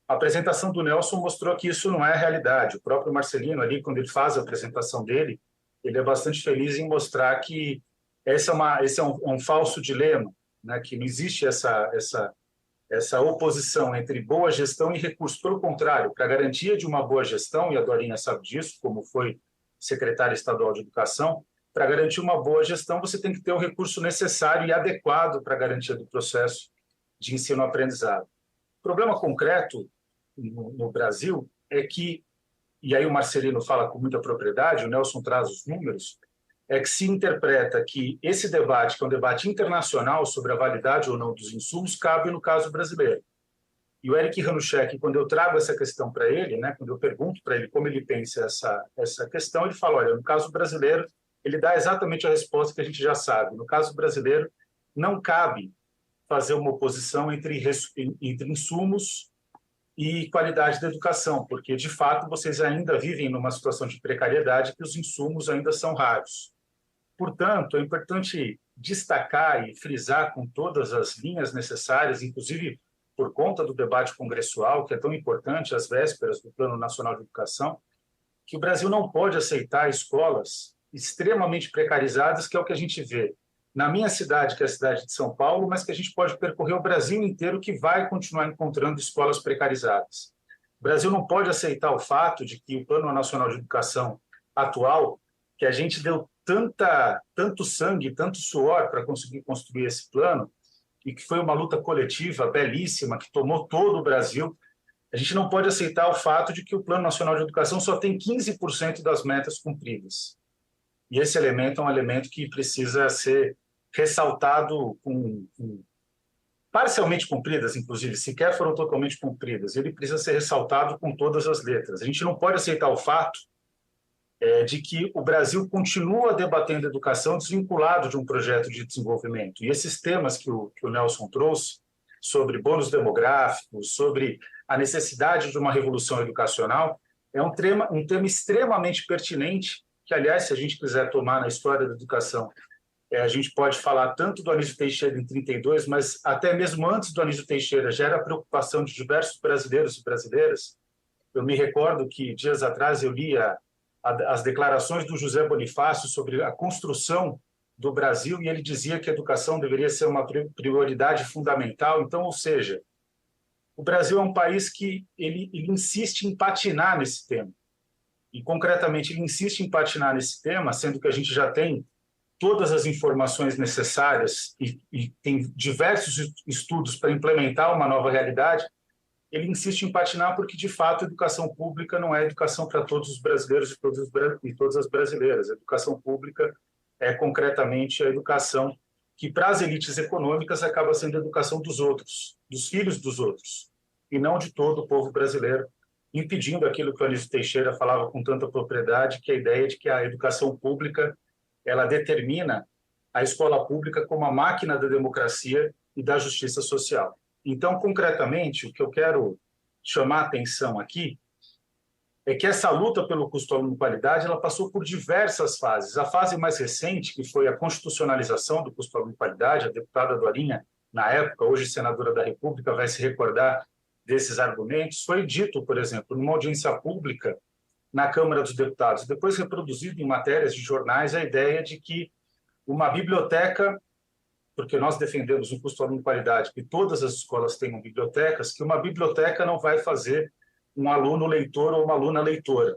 A apresentação do Nelson mostrou que isso não é a realidade. O próprio Marcelino, ali, quando ele faz a apresentação dele, ele é bastante feliz em mostrar que esse é um falso dilema, né? Que não existe essa oposição entre boa gestão e recurso. Pelo contrário, para a garantia de uma boa gestão, e a Dorinha sabe disso, como foi secretária estadual de Educação, para garantir uma boa gestão, você tem que ter o recurso necessário e adequado para a garantia do processo de ensino-aprendizado. O problema concreto no Brasil é que, e aí o Marcelino fala com muita propriedade, o Nelson traz os números, é que se interpreta que esse debate, que é um debate internacional sobre a validade ou não dos insumos, cabe no caso brasileiro. E o Eric Hanushek, quando eu trago essa questão para ele, né, quando eu pergunto para ele como ele pensa essa questão, ele fala, olha, no caso brasileiro, ele dá exatamente a resposta que a gente já sabe. No caso brasileiro, não cabe fazer uma oposição entre insumos e qualidade da educação, porque, de fato, vocês ainda vivem numa situação de precariedade que os insumos ainda são raros. Portanto, é importante destacar e frisar com todas as linhas necessárias, inclusive por conta do debate congressual, que é tão importante às vésperas do Plano Nacional de Educação, que o Brasil não pode aceitar escolas extremamente precarizadas, que é o que a gente vê na minha cidade, que é a cidade de São Paulo, mas que a gente pode percorrer o Brasil inteiro, que vai continuar encontrando escolas precarizadas. O Brasil não pode aceitar o fato de que o Plano Nacional de Educação atual, que a gente deu tanto sangue, tanto suor para conseguir construir esse plano, e que foi uma luta coletiva belíssima, que tomou todo o Brasil, a gente não pode aceitar o fato de que o Plano Nacional de Educação só tem 15% das metas cumpridas. E esse elemento é um elemento que precisa ser ressaltado parcialmente cumpridas, inclusive, sequer foram totalmente cumpridas. Ele precisa ser ressaltado com todas as letras. A gente não pode aceitar o fato de que o Brasil continua debatendo educação desvinculado de um projeto de desenvolvimento. E esses temas que o Nelson trouxe, sobre bônus demográficos, sobre a necessidade de uma revolução educacional, é um tema extremamente pertinente, que, aliás, se a gente quiser tomar na história da educação, a gente pode falar tanto do Anísio Teixeira em 32, mas até mesmo antes do Anísio Teixeira já era preocupação de diversos brasileiros e brasileiras. Eu me recordo que, dias atrás, eu li as declarações do José Bonifácio sobre a construção do Brasil, e ele dizia que a educação deveria ser uma prioridade fundamental. Então, ou seja, o Brasil é um país que ele insiste em patinar nesse tema. E, concretamente, ele insiste em patinar nesse tema, sendo que a gente já tem todas as informações necessárias e tem diversos estudos para implementar uma nova realidade. Ele insiste em patinar porque, de fato, a educação pública não é educação para todos os brasileiros e todas as brasileiras. A educação pública é, concretamente, a educação que, para as elites econômicas, acaba sendo a educação dos outros, dos filhos dos outros, e não de todo o povo brasileiro, impedindo aquilo que o Anísio Teixeira falava com tanta propriedade, que é a ideia de que a educação pública ela determina a escola pública como a máquina da democracia e da justiça social. Então, concretamente, o que eu quero chamar a atenção aqui é que essa luta pelo custo aluno qualidade ela passou por diversas fases. A fase mais recente, que foi a constitucionalização do custo aluno qualidade, a deputada Dorinha, na época, hoje senadora da República, vai se recordar desses argumentos, foi dito, por exemplo, numa audiência pública na Câmara dos Deputados, depois reproduzido em matérias de jornais, a ideia de que uma biblioteca, porque nós defendemos um custo aluno qualidade, que todas as escolas tenham bibliotecas, que uma biblioteca não vai fazer um aluno leitor ou uma aluna leitora.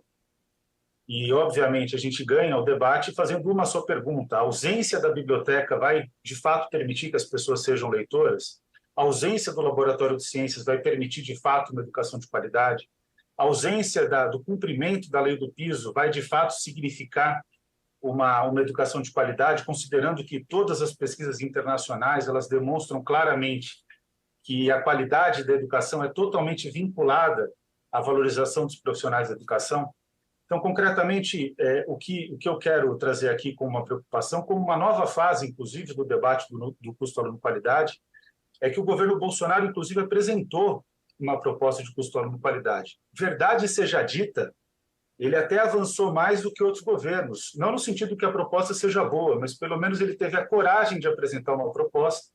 E, obviamente, a gente ganha o debate fazendo uma só pergunta. A ausência da biblioteca vai, de fato, permitir que as pessoas sejam leitoras? A ausência do laboratório de ciências vai permitir, de fato, uma educação de qualidade? A ausência do cumprimento da lei do piso vai, de fato, significar uma educação de qualidade, considerando que todas as pesquisas internacionais elas demonstram claramente que a qualidade da educação é totalmente vinculada à valorização dos profissionais da educação? Então, concretamente, o que eu quero trazer aqui como uma preocupação, como uma nova fase, inclusive, do debate do custo aluno-qualidade, é que o governo Bolsonaro, inclusive, apresentou uma proposta de custo aluno-qualidade. Verdade seja dita, ele até avançou mais do que outros governos, não no sentido que a proposta seja boa, mas pelo menos ele teve a coragem de apresentar uma proposta.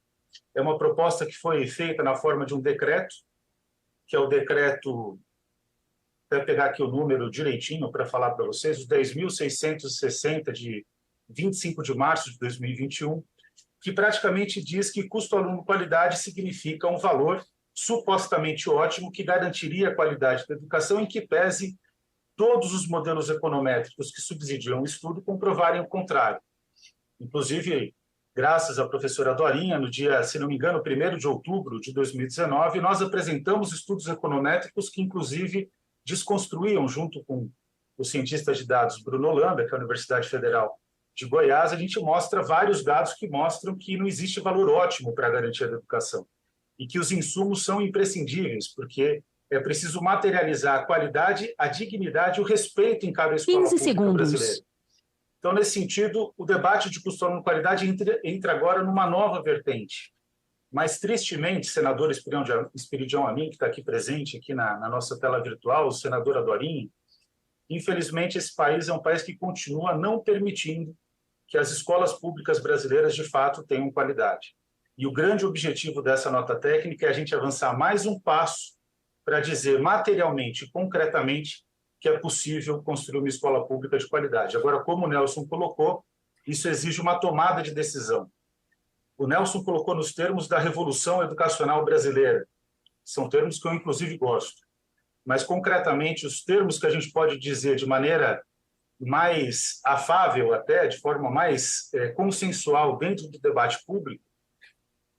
É uma proposta que foi feita na forma de um decreto, que é o decreto, vou pegar aqui o número direitinho para falar para vocês, o 10.660 de 25 de março de 2021, que praticamente diz que custo aluno-qualidade significa um valor supostamente ótimo que garantiria a qualidade da educação, em que pese todos os modelos econométricos que subsidiam o estudo comprovarem o contrário. Inclusive, graças à professora Dorinha, no dia, se não me engano, 1º de outubro de 2019, nós apresentamos estudos econométricos que, inclusive, desconstruíam, junto com o cientista de dados Bruno Holanda, que é a Universidade Federal de Goiás, a gente mostra vários dados que mostram que não existe valor ótimo para a garantia da educação e que os insumos são imprescindíveis, porque é preciso materializar a qualidade, a dignidade e o respeito em cada escola pública brasileira. Então, nesse sentido, o debate de custo aluno-qualidade entra agora numa nova vertente. Mas, tristemente, senador Esperidião Amin, que está aqui presente aqui na nossa tela virtual, o senador Adorim, infelizmente, esse país é um país que continua não permitindo que as escolas públicas brasileiras, de fato, tenham qualidade. E o grande objetivo dessa nota técnica é a gente avançar mais um passo para dizer materialmente e concretamente que é possível construir uma escola pública de qualidade. Agora, como o Nelson colocou, isso exige uma tomada de decisão. O Nelson colocou nos termos da revolução educacional brasileira. São termos que eu, inclusive, gosto. Mas, concretamente, os termos que a gente pode dizer de maneira mais afável até, de forma mais consensual dentro do debate público,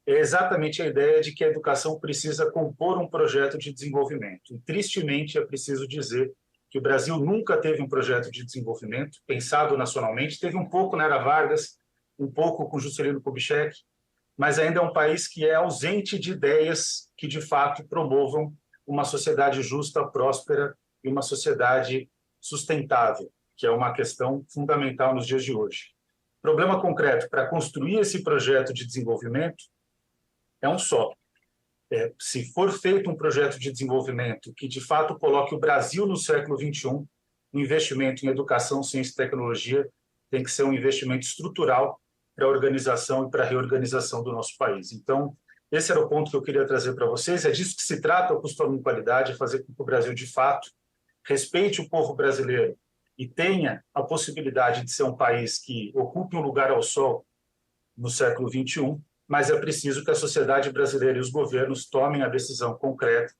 é exatamente a ideia de que a educação precisa compor um projeto de desenvolvimento. E, tristemente, é preciso dizer que o Brasil nunca teve um projeto de desenvolvimento pensado nacionalmente. Teve um pouco na Era Vargas, um pouco com Juscelino Kubitschek, mas ainda é um país que é ausente de ideias que, de fato, promovam uma sociedade justa, próspera e uma sociedade sustentável, que é uma questão fundamental nos dias de hoje. O problema concreto para construir esse projeto de desenvolvimento é um só. Se for feito um projeto de desenvolvimento que, de fato, coloque o Brasil no século XXI, o investimento em educação, ciência e tecnologia tem que ser um investimento estrutural para a organização e para a reorganização do nosso país. Então, esse era o ponto que eu queria trazer para vocês. É disso que se trata o Custo Aluno Qualidade, fazer com que o Brasil, de fato, respeite o povo brasileiro e tenha a possibilidade de ser um país que ocupe um lugar ao sol no século XXI, mas é preciso que a sociedade brasileira e os governos tomem a decisão concreta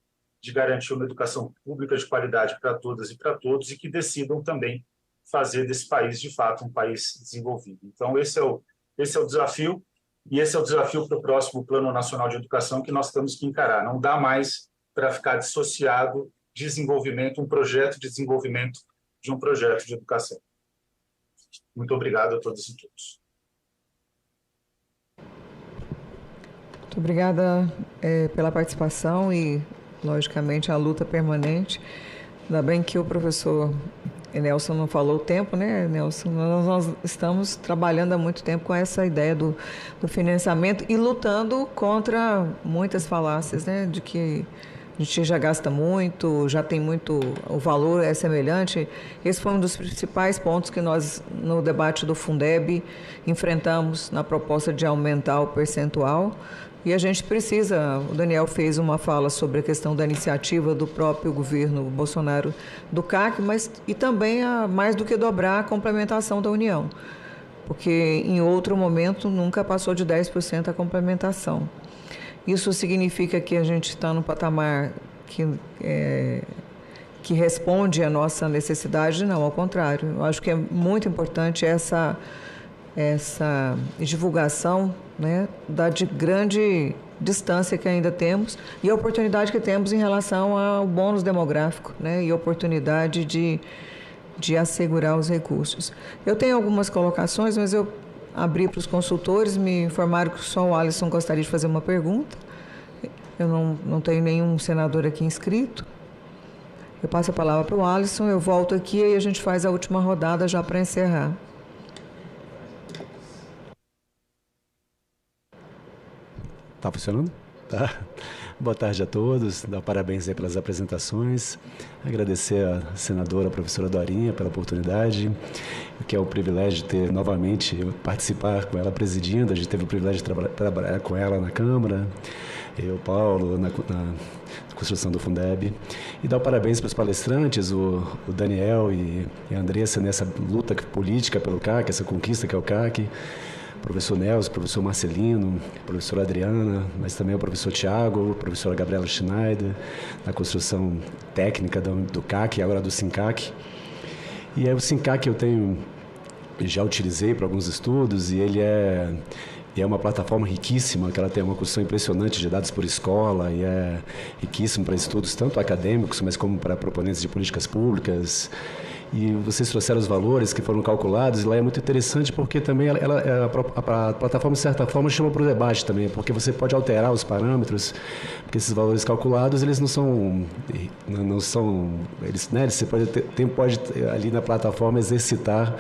de garantir uma educação pública de qualidade para todas e para todos e que decidam também fazer desse país, de fato, um país desenvolvido. Então, esse é o desafio, e esse é o desafio para o próximo Plano Nacional de Educação que nós temos que encarar. Não dá mais para ficar dissociado desenvolvimento, um projeto de desenvolvimento de um projeto de educação. Muito obrigado a todas e todos. Muito obrigada pela participação e, logicamente, a luta permanente. Ainda bem que o professor Nelson não falou o tempo, né, Nelson? Nós estamos trabalhando há muito tempo com essa ideia do financiamento e lutando contra muitas falácias, né, de que a gente já gasta muito, já tem muito, o valor é semelhante. Esse foi um dos principais pontos que nós, no debate do Fundeb, enfrentamos na proposta de aumentar o percentual. E a gente precisa, o Daniel fez uma fala sobre a questão da iniciativa do próprio governo Bolsonaro do CAC, mas e também mais do que dobrar a complementação da União, porque em outro momento nunca passou de 10% a complementação. Isso significa que a gente está no patamar que responde à nossa necessidade? Não, ao contrário. Eu acho que é muito importante essa divulgação, né, da grande distância que ainda temos e a oportunidade que temos em relação ao bônus demográfico, né, e a oportunidade de assegurar os recursos. Eu tenho algumas colocações, mas eu abri para os consultores, me informaram que só o Alisson gostaria de fazer uma pergunta. Eu não tenho nenhum senador aqui inscrito. Eu passo a palavra para o Alisson, eu volto aqui e a gente faz a última rodada já para encerrar. Está funcionando? Tá. Boa tarde a todos, dar parabéns aí pelas apresentações, agradecer à senadora, a professora Dorinha, pela oportunidade, que é o privilégio de ter novamente, participar com ela presidindo, a gente teve o privilégio de trabalhar com ela na Câmara, eu, Paulo, na construção do Fundeb, e dar parabéns para os palestrantes, o Daniel e a Andressa, nessa luta política pelo CAC, essa conquista que é o CAC, professor Nelson, professor Marcelino, professora Adriana, mas também o professor Tiago, professora Gabriela Schneider, na construção técnica do CAC e agora do SINCAC. E aí o SINCAC eu já utilizei para alguns estudos e ele é uma plataforma riquíssima, que ela tem uma construção impressionante de dados por escola e é riquíssimo para estudos tanto acadêmicos, mas como para proponentes de políticas públicas. E vocês trouxeram os valores que foram calculados, e lá é muito interessante porque também a plataforma, de certa forma, chama para o debate também, porque você pode alterar os parâmetros, porque esses valores calculados, eles não são eles, né, você pode ali na plataforma exercitar,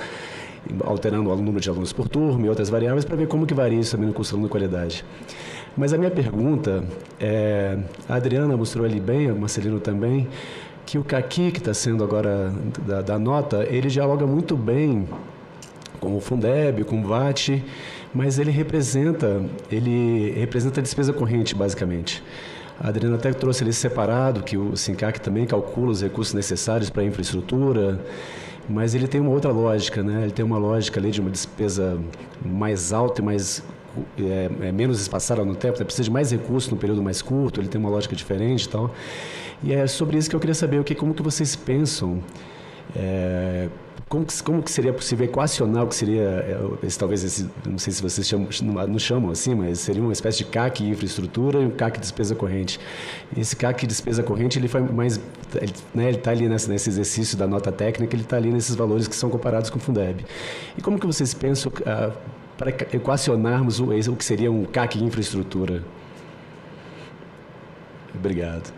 alterando o número de alunos por turma e outras variáveis, para ver como que varia isso também no custo de qualidade. Mas a minha pergunta a Adriana mostrou ali bem, o Marcelino também, que o CAQ, que está sendo agora da nota, ele dialoga muito bem com o Fundeb, com o VAT, mas ele representa a despesa corrente, basicamente. A Adriana até trouxe ali separado, que o SINCAC também calcula os recursos necessários para a infraestrutura, mas ele tem uma outra lógica, né? Ele tem uma lógica ali de uma despesa mais alta e mais menos espaçada no tempo, né? Precisa de mais recursos no período mais curto, ele tem uma lógica diferente e tal. E é sobre isso que eu queria saber, como que vocês pensam, como que seria possível equacionar o que seria, não sei se vocês não chamam assim, mas seria uma espécie de CAC infraestrutura e um CAC despesa corrente. E esse CAC despesa corrente, ele foi mais, né, ele está ali nesse exercício da nota técnica, ele está ali nesses valores que são comparados com o Fundeb. E como que vocês pensam para equacionarmos o que seria um CAC infraestrutura. Obrigado.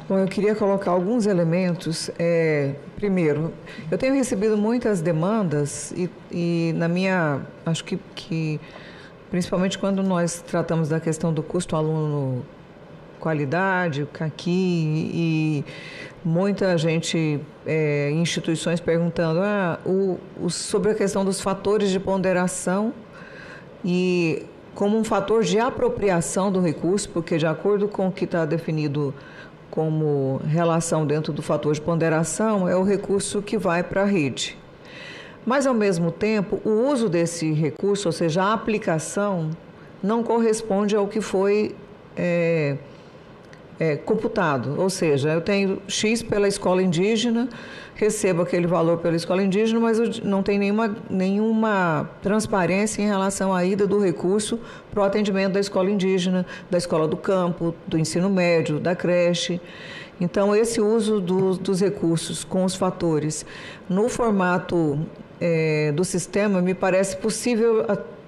Bom, eu queria colocar alguns elementos. Primeiro, eu tenho recebido muitas demandas e na minha, acho que principalmente quando nós tratamos da questão do custo aluno qualidade, o CAQ, e muita gente, instituições perguntando sobre a questão dos fatores de ponderação e como um fator de apropriação do recurso, porque de acordo com o que está definido como relação dentro do fator de ponderação, é o recurso que vai para a rede. Mas, ao mesmo tempo, o uso desse recurso, ou seja, a aplicação, não corresponde ao que foi computado. Ou seja, eu tenho X pela escola indígena, recebo aquele valor pela escola indígena, mas não tem nenhuma transparência em relação à ida do recurso para o atendimento da escola indígena, da escola do campo, do ensino médio, da creche. Então, esse uso dos recursos com os fatores no formato do sistema me parece possível,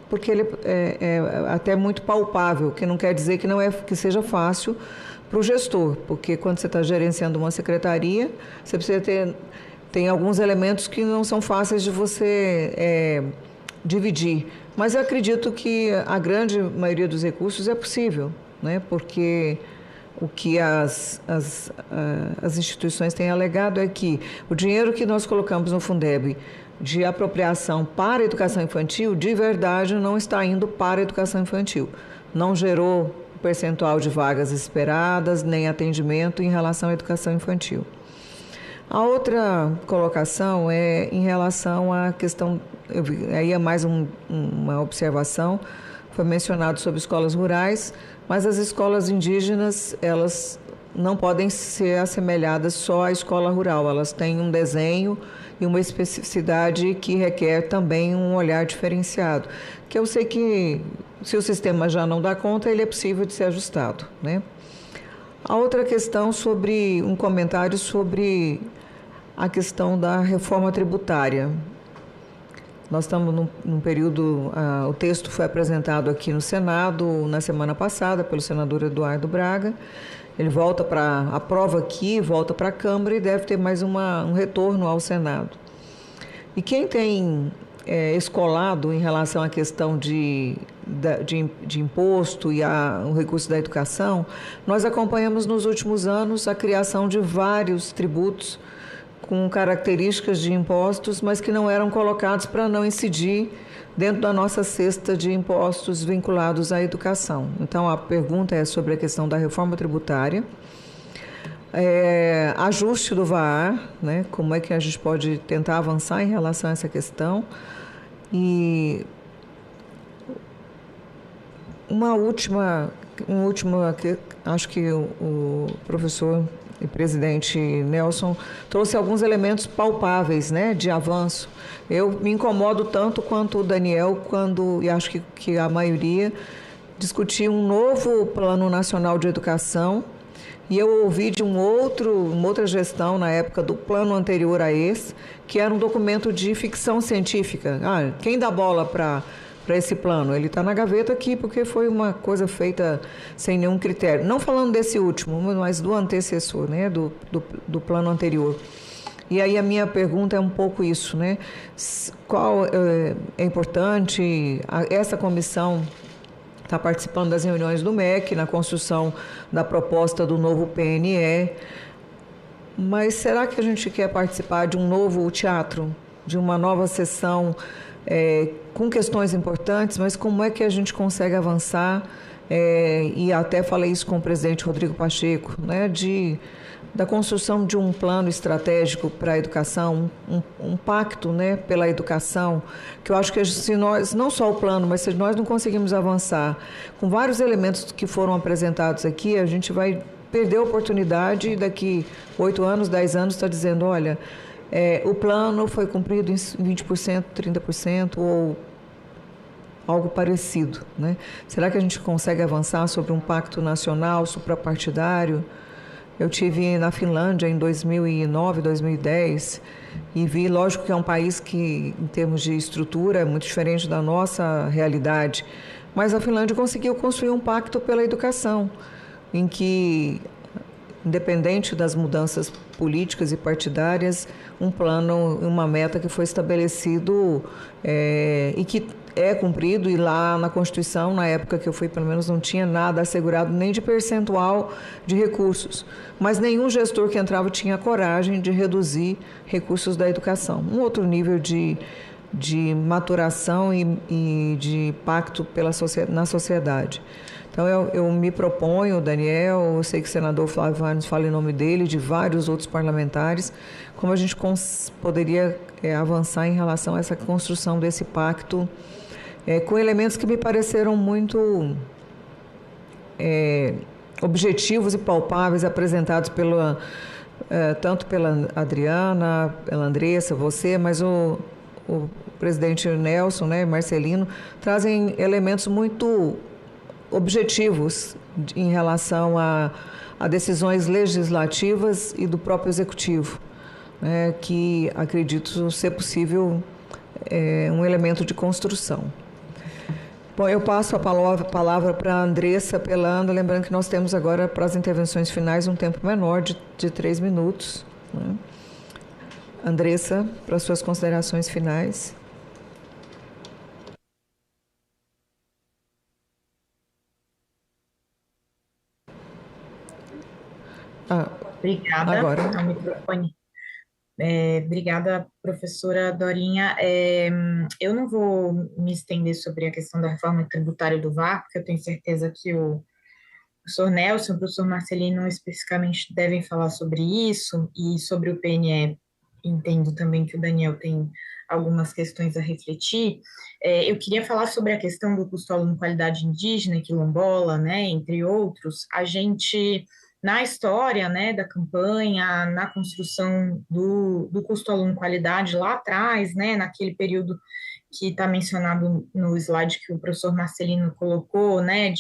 porque ele é até muito palpável, que não quer dizer que seja fácil para o gestor, porque quando você está gerenciando uma secretaria, você precisa tem alguns elementos que não são fáceis de você dividir. Mas eu acredito que a grande maioria dos recursos é possível, né? Porque o que as instituições têm alegado é que o dinheiro que nós colocamos no Fundeb de apropriação para a educação infantil, de verdade, não está indo para a educação infantil. Não gerou percentual de vagas esperadas, nem atendimento em relação à educação infantil. A outra colocação é em relação à questão, aí é mais uma observação, foi mencionado sobre escolas rurais, mas as escolas indígenas, elas não podem ser assemelhadas só à escola rural, elas têm um desenho e uma especificidade que requer também um olhar diferenciado, que eu sei que se o sistema já não dá conta, ele é possível de ser ajustado, né? A outra questão um comentário sobre a questão da reforma tributária. Nós estamos num período, o texto foi apresentado aqui no Senado na semana passada pelo senador Eduardo Braga. Ele volta para aprova aqui, volta para a Câmara e deve ter mais um retorno ao Senado. E quem tem escolado em relação à questão de imposto e o recurso da educação, nós acompanhamos nos últimos anos a criação de vários tributos com características de impostos, mas que não eram colocados para não incidir dentro da nossa cesta de impostos vinculados à educação. Então, a pergunta é sobre a questão da reforma tributária, ajuste do VAR, né? Como é que a gente pode tentar avançar em relação a essa questão. E uma última, acho que o professor e presidente Nelson trouxe alguns elementos palpáveis, né, de avanço. Eu me incomodo tanto quanto o Daniel, e acho que a maioria, discutir um novo Plano Nacional de Educação, e eu ouvi de uma outra gestão, na época do plano anterior a esse, que era um documento de ficção científica. Quem dá bola para esse plano? Ele está na gaveta aqui porque foi uma coisa feita sem nenhum critério. Não falando desse último, mas do antecessor, né? do plano anterior. E aí a minha pergunta é um pouco isso, né? Qual é importante essa comissão está participando das reuniões do MEC, na construção da proposta do novo PNE, mas será que a gente quer participar de um novo teatro, de uma nova sessão com questões importantes, mas como é que a gente consegue avançar, e até falei isso com o presidente Rodrigo Pacheco, né, da construção de um plano estratégico para a educação, um pacto, né, pela educação, que eu acho que se nós, não só o plano, mas se nós não conseguimos avançar com vários elementos que foram apresentados aqui, a gente vai perder a oportunidade e daqui 8 anos, 10 anos, está dizendo, olha, o plano foi cumprido em 20%, 30% ou algo parecido, né? Será que a gente consegue avançar sobre um pacto nacional, suprapartidário? Eu tive na Finlândia em 2009, 2010 e vi, lógico que é um país que, em termos de estrutura, é muito diferente da nossa realidade, mas a Finlândia conseguiu construir um pacto pela educação, em que, independente das mudanças políticas e partidárias, um plano, uma meta que foi estabelecido e que é cumprido, e lá na Constituição, na época que eu fui, pelo menos não tinha nada assegurado, nem de percentual de recursos. Mas nenhum gestor que entrava tinha coragem de reduzir recursos da educação. Um outro nível de maturação e de pacto na sociedade. Então, eu me proponho, Daniel, eu sei que o senador Flávio Vargas fala em nome dele, de vários outros parlamentares, como a gente poderia avançar em relação a essa construção desse pacto, com elementos que me pareceram muito objetivos e palpáveis, apresentados tanto pela Adriana, pela Andressa, você, mas o presidente Nelson, né, Marcelino, trazem elementos muito objetivos em relação a decisões legislativas e do próprio executivo, né, que acredito ser possível um elemento de construção. Bom, eu passo a palavra para a Andressa Pelando, lembrando que nós temos agora, para as intervenções finais, um tempo menor de 3 minutos. Né? Andressa, para as suas considerações finais. Obrigada. Agora. Ao microfone. Obrigada, professora Dorinha. Eu não vou me estender sobre a questão da reforma tributária do VAR, porque eu tenho certeza que o professor Nelson e o professor Marcelino especificamente devem falar sobre isso, e sobre o PNE entendo também que o Daniel tem algumas questões a refletir. Eu queria falar sobre a questão do custo aluno qualidade indígena e quilombola, né, entre outros. A gente, na história, né, da campanha, na construção do custo aluno qualidade lá atrás, né, naquele período que está mencionado no slide que o professor Marcelino colocou, né,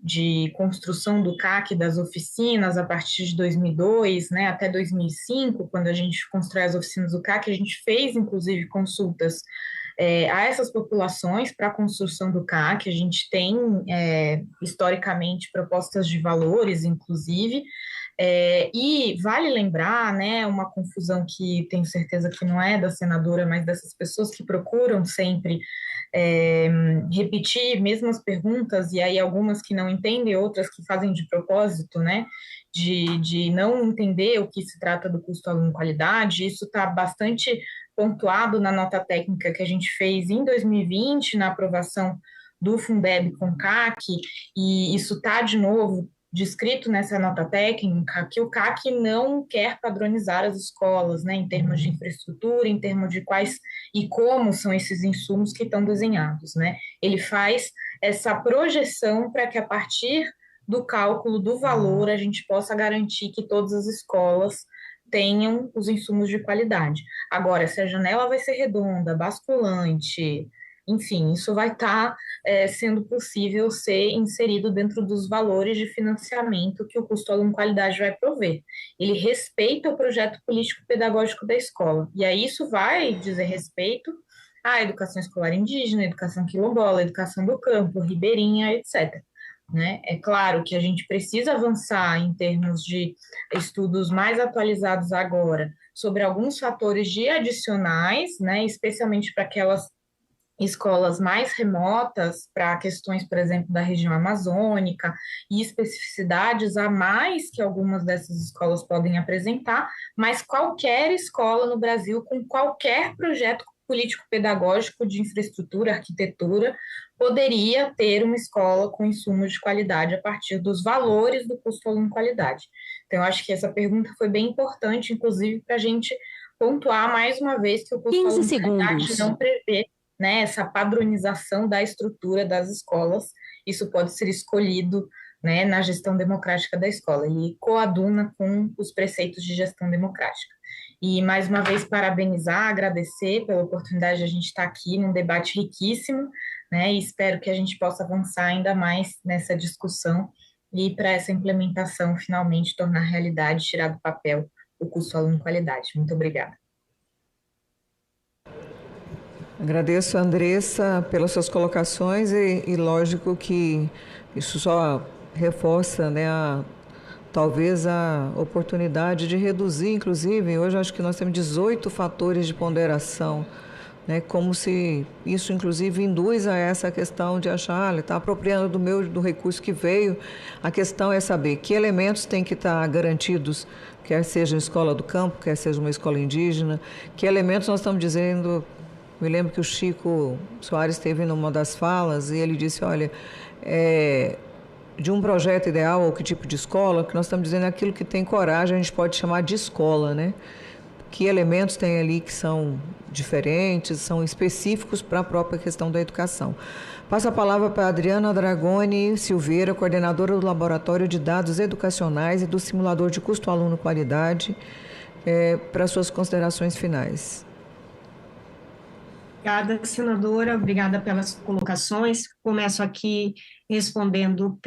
de construção do CAC das oficinas a partir de 2002, né, até 2005, quando a gente constrói as oficinas do CAC, a gente fez, inclusive, consultas a essas populações para a construção do CAC. A gente tem, historicamente, propostas de valores, inclusive, e vale lembrar, né, uma confusão que tenho certeza que não é da senadora, mas dessas pessoas que procuram sempre repetir mesmas perguntas, e aí algumas que não entendem, outras que fazem de propósito, né, de não entender o que se trata do custo aluno qualidade. Isso está bastante pontuado na nota técnica que a gente fez em 2020, na aprovação do Fundeb com CAC, e isso está, de novo, descrito nessa nota técnica, que o CAC não quer padronizar as escolas, né, em termos de infraestrutura, em termos de quais e como são esses insumos que estão desenhados, né? Ele faz essa projeção para que, a partir do cálculo do valor, a gente possa garantir que todas as escolas tenham os insumos de qualidade. Agora, se a janela vai ser redonda, basculante, enfim, isso vai estar sendo possível ser inserido dentro dos valores de financiamento que o custo aluno qualidade vai prover. Ele respeita o projeto político-pedagógico da escola, e aí isso vai dizer respeito à educação escolar indígena, educação quilombola, educação do campo, ribeirinha, etc. Né? É claro que a gente precisa avançar em termos de estudos mais atualizados agora sobre alguns fatores de adicionais, né, especialmente para aquelas escolas mais remotas, para questões, por exemplo, da região amazônica, e especificidades a mais que algumas dessas escolas podem apresentar, mas qualquer escola no Brasil com qualquer projeto político-pedagógico de infraestrutura, arquitetura, poderia ter uma escola com insumos de qualidade a partir dos valores do custo aluno qualidade. Então, eu acho que essa pergunta foi bem importante, inclusive, para a gente pontuar mais uma vez que o custo aluno qualidade não prevê, né, essa padronização da estrutura das escolas. Isso pode ser escolhido, né, na gestão democrática da escola, e coaduna com os preceitos de gestão democrática. E, mais uma vez, parabenizar, agradecer pela oportunidade de a gente estar aqui num debate riquíssimo, né, e espero que a gente possa avançar ainda mais nessa discussão e para essa implementação finalmente tornar realidade, tirar do papel o custo aluno qualidade. Muito obrigada. Agradeço, Andressa, pelas suas colocações e lógico que isso só reforça, né, talvez a oportunidade de reduzir, inclusive, hoje acho que nós temos 18 fatores de ponderação, né, como se isso, inclusive, induz a essa questão de achar, ele está apropriando do recurso que veio. A questão é saber que elementos têm que estar garantidos, quer seja uma escola do campo, quer seja uma escola indígena, que elementos nós estamos dizendo. Me lembro que o Chico Soares esteve numa das falas e ele disse, olha, de um projeto ideal ou que tipo de escola, que nós estamos dizendo aquilo que tem coragem, a gente pode chamar de escola, né? Que elementos tem ali que são diferentes, são específicos para a própria questão da educação. Passo a palavra para a Adriana Dragoni Silveira, coordenadora do Laboratório de Dados Educacionais e do Simulador de Custo Aluno Qualidade, para suas considerações finais. Obrigada, senadora, obrigada pelas colocações. Começo aqui respondendo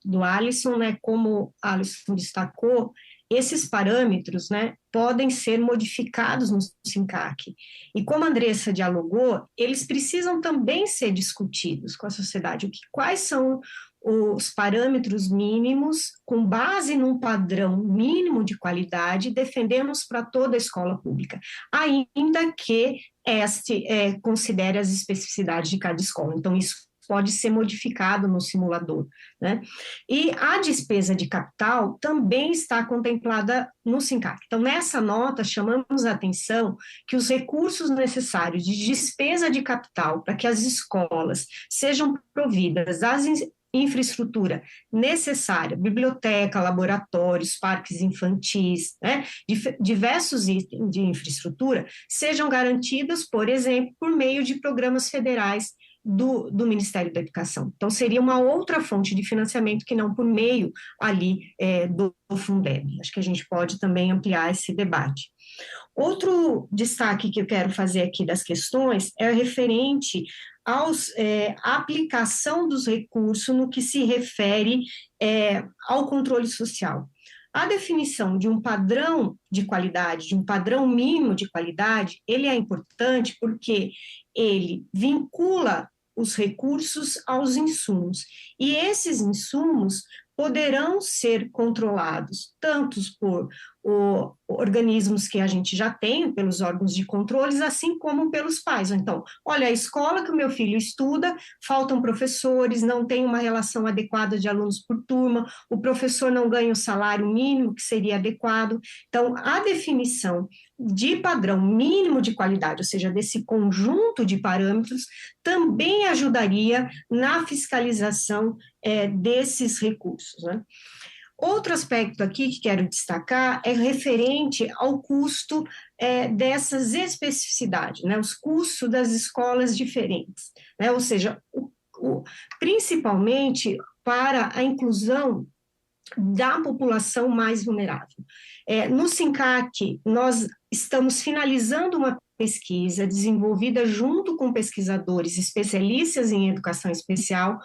do Alisson, né? Como o Alisson destacou, esses parâmetros, né, podem ser modificados no SINCAC. E como a Andressa dialogou, eles precisam também ser discutidos com a sociedade. Quais são os parâmetros mínimos, com base num padrão mínimo de qualidade, defendemos para toda a escola pública, ainda que considere as especificidades de cada escola. Então, isso pode ser modificado no simulador, né? E a despesa de capital também está contemplada no SINCAC. Então, nessa nota, chamamos a atenção que os recursos necessários de despesa de capital para que as escolas sejam providas das infraestrutura necessária, biblioteca, laboratórios, parques infantis, né, diversos itens de infraestrutura, sejam garantidos, por exemplo, por meio de programas federais do Ministério da Educação. Então, seria uma outra fonte de financiamento que não por meio ali do Fundeb. Acho que a gente pode também ampliar esse debate. Outro destaque que eu quero fazer aqui das questões é referente à aplicação dos recursos no que se refere ao controle social. A definição de um padrão de qualidade, de um padrão mínimo de qualidade, ele é importante porque ele vincula os recursos aos insumos, e esses insumos poderão ser controlados tanto por organismos que a gente já tem, pelos órgãos de controles, assim como pelos pais. Então, olha, a escola que o meu filho estuda, faltam professores, não tem uma relação adequada de alunos por turma, o professor não ganha o salário mínimo que seria adequado. Então, a definição de padrão mínimo de qualidade, ou seja, desse conjunto de parâmetros, também ajudaria na fiscalização desses recursos, né? Outro aspecto aqui que quero destacar é referente ao custo dessas especificidades, né, os custos das escolas diferentes, né, ou seja, principalmente para a inclusão da população mais vulnerável. No SINCAC, nós estamos finalizando uma pesquisa desenvolvida junto com pesquisadores especialistas em educação especial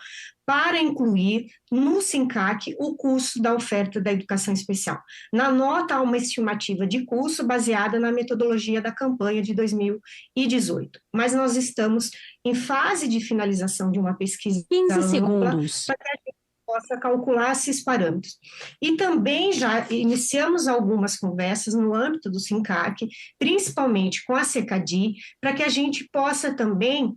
para incluir no SINCAC o custo da oferta da educação especial. Na nota há uma estimativa de custo baseada na metodologia da campanha de 2018, mas nós estamos em fase de finalização de uma pesquisa 15 segundos para que a gente possa calcular esses parâmetros. E também já iniciamos algumas conversas no âmbito do SINCAC, principalmente com a SECADI, para que a gente possa também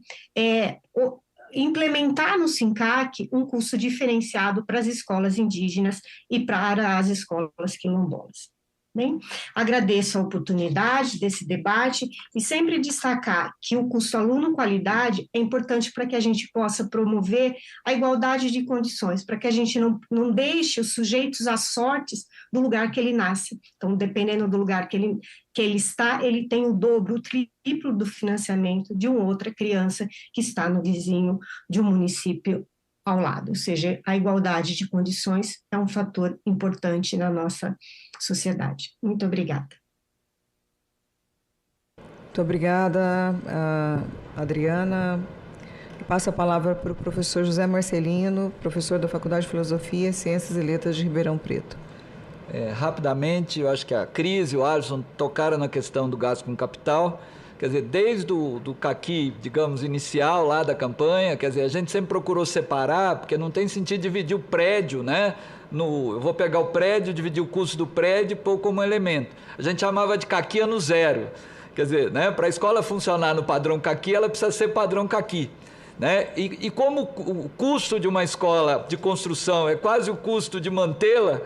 implementar no SINCAC um custo diferenciado para as escolas indígenas e para as escolas quilombolas. Bem, agradeço a oportunidade desse debate e sempre destacar que o custo aluno-qualidade é importante para que a gente possa promover a igualdade de condições, para que a gente não deixe os sujeitos às sortes do lugar que ele nasce. Então, dependendo do lugar que ele está, ele tem o dobro, o triplo do financiamento de uma outra criança que está no vizinho de um município ao lado, ou seja, a igualdade de condições é um fator importante na nossa sociedade. Muito obrigada. Muito obrigada, Adriana. Passo a palavra para o professor José Marcelino, professor da Faculdade de Filosofia, Ciências e Letras de Ribeirão Preto. Rapidamente, eu acho que a Cris e o Alisson tocaram na questão do gasto com capital. Quer dizer, desde o caqui, digamos, inicial lá da campanha, quer dizer, a gente sempre procurou separar, porque não tem sentido dividir o prédio, né? Eu vou pegar o prédio, dividir o custo do prédio e pôr como elemento. A gente chamava de caqui ano zero. Quer dizer, né, para a escola funcionar no padrão caqui, ela precisa ser padrão caqui. Né? E como o custo de uma escola de construção é quase o custo de mantê-la,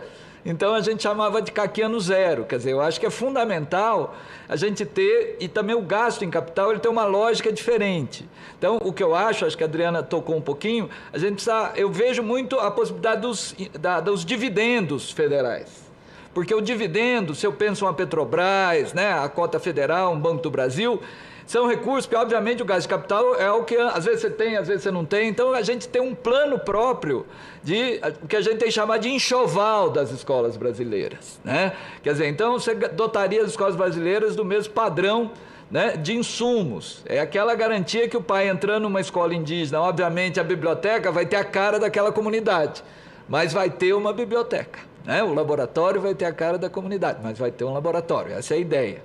então a gente chamava de caqui ano zero. Quer dizer, eu acho que é fundamental a gente ter, e também o gasto em capital, ele tem uma lógica diferente. Então, o que eu acho que a Adriana tocou um pouquinho, a gente precisa, eu vejo muito a possibilidade dos dividendos federais. Porque o dividendo, se eu penso uma Petrobras, né, a cota federal, um Banco do Brasil, são recursos que, obviamente, o gasto de capital é o que às vezes você tem, às vezes você não tem. Então, a gente tem um plano próprio de o que a gente tem que chamar de enxoval das escolas brasileiras, né? Quer dizer, então, você dotaria as escolas brasileiras do mesmo padrão, né, de insumos. É aquela garantia que o pai entrando numa escola indígena, obviamente, a biblioteca vai ter a cara daquela comunidade, mas vai ter uma biblioteca. Né? O laboratório vai ter a cara da comunidade, mas vai ter um laboratório, essa é a ideia.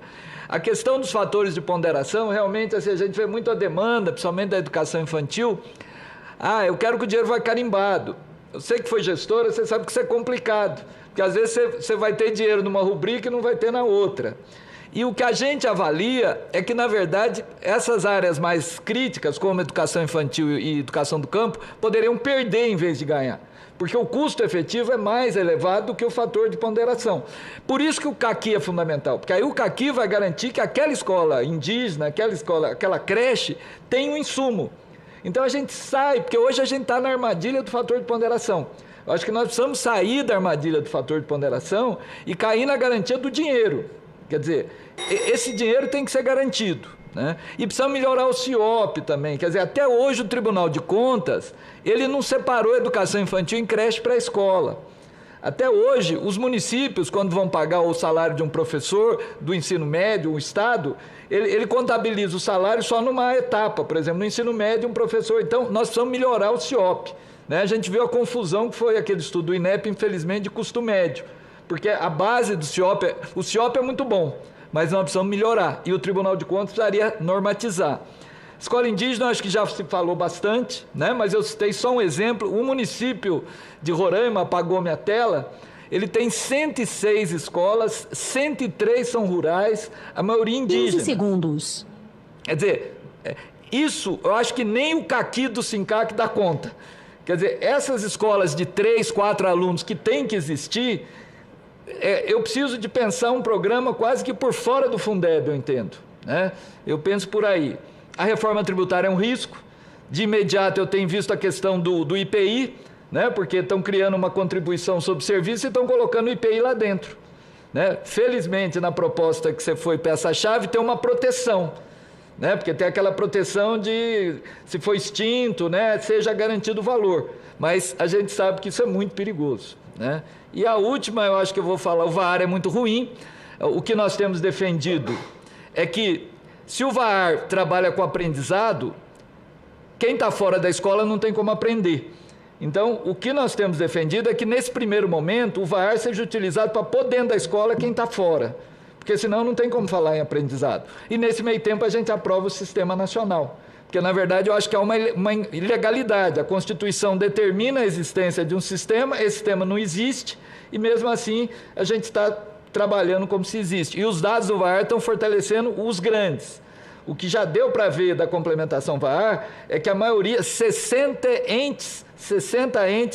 A questão dos fatores de ponderação, realmente, assim, a gente vê muito a demanda, principalmente da educação infantil. Eu quero que o dinheiro vai carimbado. Eu sei que foi gestora, você sabe que isso é complicado, porque às vezes você vai ter dinheiro numa rubrica e não vai ter na outra. E o que a gente avalia é que, na verdade, essas áreas mais críticas, como educação infantil e educação do campo, poderiam perder em vez de ganhar. Porque o custo efetivo é mais elevado do que o fator de ponderação. Por isso que o caqui é fundamental, porque aí o caqui vai garantir que aquela escola indígena, aquela creche, tem um insumo. Então a gente sai, porque hoje a gente está na armadilha do fator de ponderação. Eu acho que nós precisamos sair da armadilha do fator de ponderação e cair na garantia do dinheiro. Quer dizer, esse dinheiro tem que ser garantido. Né? E precisa melhorar o CIOP também, quer dizer, até hoje o Tribunal de Contas, ele não separou a educação infantil em creche para a escola. Até hoje, os municípios, quando vão pagar o salário de um professor do ensino médio, o Estado, ele contabiliza o salário só numa etapa, por exemplo, no ensino médio, um professor. Então, nós precisamos melhorar o CIOP. Né? A gente viu a confusão que foi aquele estudo do INEP, infelizmente, de custo médio, porque a base do CIOP, o CIOP é muito bom, mas nós precisamos melhorar, e o Tribunal de Contas precisaria normatizar. Escola indígena, acho que já se falou bastante, né? Mas eu citei só um exemplo. O município de Roraima, apagou minha tela, ele tem 106 escolas, 103 são rurais, a maioria indígena. 15 segundos. Quer dizer, isso eu acho que nem o caqui do SINCAC dá conta. Quer dizer, essas escolas de 3, 4 alunos que têm que existir, eu preciso de pensar um programa quase que por fora do Fundeb, eu entendo. Né? Eu penso por aí. A reforma tributária é um risco. De imediato eu tenho visto a questão do IPI, né? Porque estão criando uma contribuição sobre serviço e estão colocando o IPI lá dentro. Né? Felizmente, na proposta que você foi peça-chave, tem uma proteção. Né? Porque tem aquela proteção de, se for extinto, né, seja garantido o valor. Mas a gente sabe que isso é muito perigoso. Né? E a última, eu acho que eu vou falar, o VAR é muito ruim. O que nós temos defendido é que, se o VAR trabalha com aprendizado, quem está fora da escola não tem como aprender. Então, o que nós temos defendido é que, nesse primeiro momento, o VAR seja utilizado para pôr dentro da escola quem está fora. Porque, senão, não tem como falar em aprendizado. E, nesse meio tempo, a gente aprova o sistema nacional. Porque, na verdade, eu acho que há uma ilegalidade. A Constituição determina a existência de um sistema, esse sistema não existe, e, mesmo assim, a gente está trabalhando como se existe. E os dados do VAR estão fortalecendo os grandes. O que já deu para ver da complementação VAR é que a maioria, 60 entes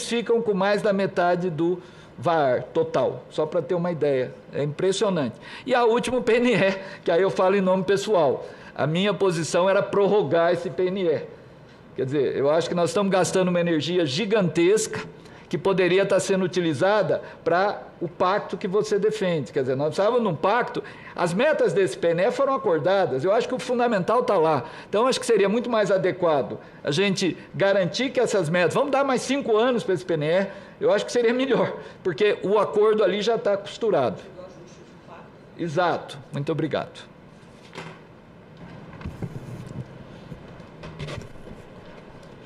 ficam com mais da metade do VAR total, só para ter uma ideia. É impressionante. E a última, o PNE, que aí eu falo em nome pessoal. A minha posição era prorrogar esse PNE. Quer dizer, eu acho que nós estamos gastando uma energia gigantesca que poderia estar sendo utilizada para o pacto que você defende. Quer dizer, nós precisávamos de um pacto. As metas desse PNE foram acordadas. Eu acho que o fundamental está lá. Então, acho que seria muito mais adequado a gente garantir que essas metas... Vamos dar mais 5 anos para esse PNE. Eu acho que seria melhor, porque o acordo ali já está costurado. Exato. Muito obrigado.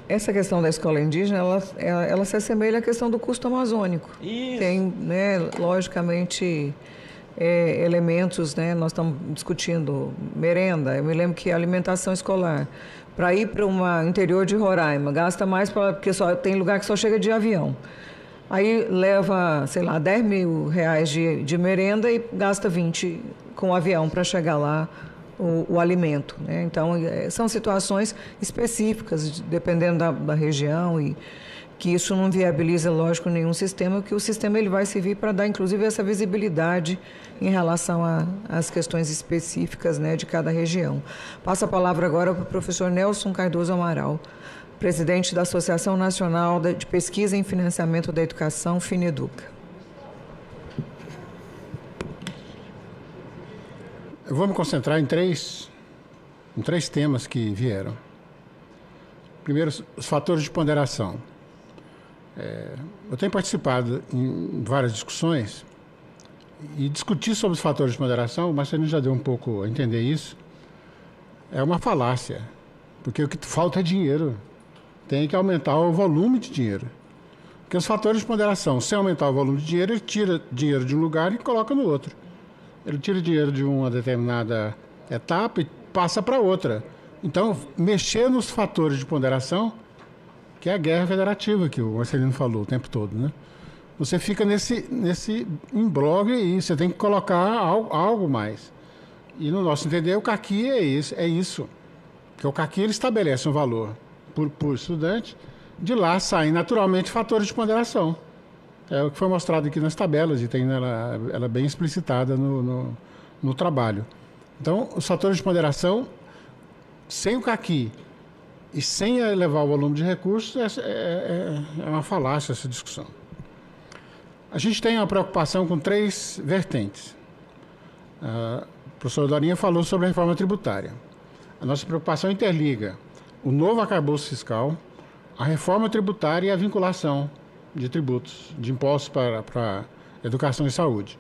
essa questão da escola indígena, ela se assemelha à questão do custo amazônico. Isso. Tem, né, logicamente, elementos, né, nós estamos discutindo merenda, eu me lembro que a alimentação escolar, para ir para o interior de Roraima, gasta mais, porque tem lugar que só chega de avião. Aí leva, sei lá, R$10.000 de merenda e gasta 20 com o avião para chegar lá o alimento, né? Então, são situações específicas, dependendo da região, e que isso não viabiliza, lógico, nenhum sistema, que o sistema ele vai servir para dar, inclusive, essa visibilidade em relação às questões específicas, né, de cada região. Passo a palavra agora para o professor Nelson Cardoso Amaral, presidente da Associação Nacional de Pesquisa em Financiamento da Educação, FINEDUCA. Eu vou me concentrar em três temas que vieram. Primeiro, os fatores de ponderação. Eu tenho participado em várias discussões e discutir sobre os fatores de ponderação, o Marcelino já deu um pouco a entender isso, é uma falácia, porque o que falta é dinheiro. Tem que aumentar o volume de dinheiro. Porque os fatores de ponderação, sem aumentar o volume de dinheiro, ele tira dinheiro de um lugar e coloca no outro. Ele tira dinheiro de uma determinada etapa e passa para outra. Então, mexer nos fatores de ponderação, que é a guerra federativa que o Marcelino falou o tempo todo, né? Você fica nesse imbróglio aí, você tem que colocar algo mais. E no nosso entender, o CAQUI é isso. Porque o CAQUI ele estabelece um valor por estudante, de lá saem naturalmente fatores de ponderação. É o que foi mostrado aqui nas tabelas e tem ela bem explicitada no trabalho. Então, os fatores de ponderação, sem o CAQUI e sem elevar o volume de recursos, é uma falácia essa discussão. A gente tem uma preocupação com 3 vertentes. O professor Dorinha falou sobre a reforma tributária. A nossa preocupação interliga o novo arcabouço fiscal, a reforma tributária e a vinculação de tributos, de impostos para educação e saúde.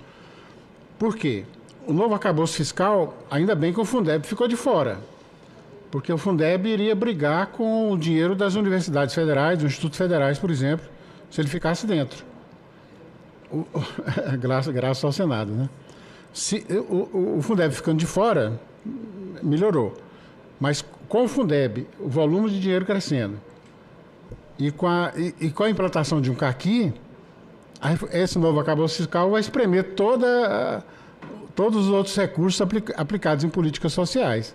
Por quê? O novo arcabouço fiscal, ainda bem que o Fundeb ficou de fora, porque o Fundeb iria brigar com o dinheiro das universidades federais, dos institutos federais, por exemplo, se ele ficasse dentro. Graças ao Senado, né? O Fundeb ficando de fora, melhorou. Mas com o Fundeb, o volume de dinheiro crescendo, e com a implantação de um CAQUI, esse novo arcabouço fiscal vai espremer todos os outros recursos aplicados em políticas sociais.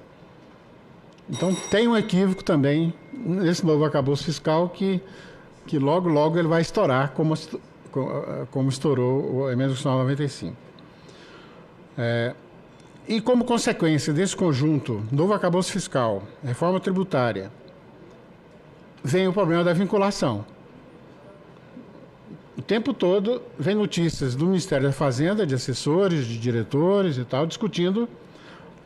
Então, tem um equívoco também nesse novo arcabouço fiscal que logo ele vai estourar, como estourou a emenda constitucional 95. E como consequência desse conjunto, novo arcabouço fiscal, reforma tributária, vem o problema da vinculação. O tempo todo vem notícias do Ministério da Fazenda, de assessores, de diretores e tal, discutindo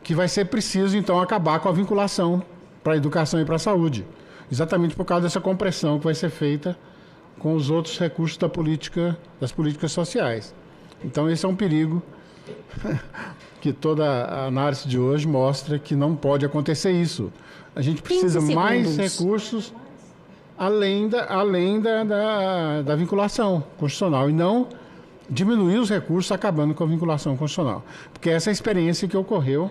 que vai ser preciso, então, acabar com a vinculação para a educação e para a saúde. Exatamente por causa dessa compressão que vai ser feita com os outros recursos das políticas sociais. Então, esse é um perigo que toda a análise de hoje mostra que não pode acontecer isso. A gente precisa mais recursos além da vinculação constitucional e não diminuir os recursos acabando com a vinculação constitucional. Porque essa é a experiência que ocorreu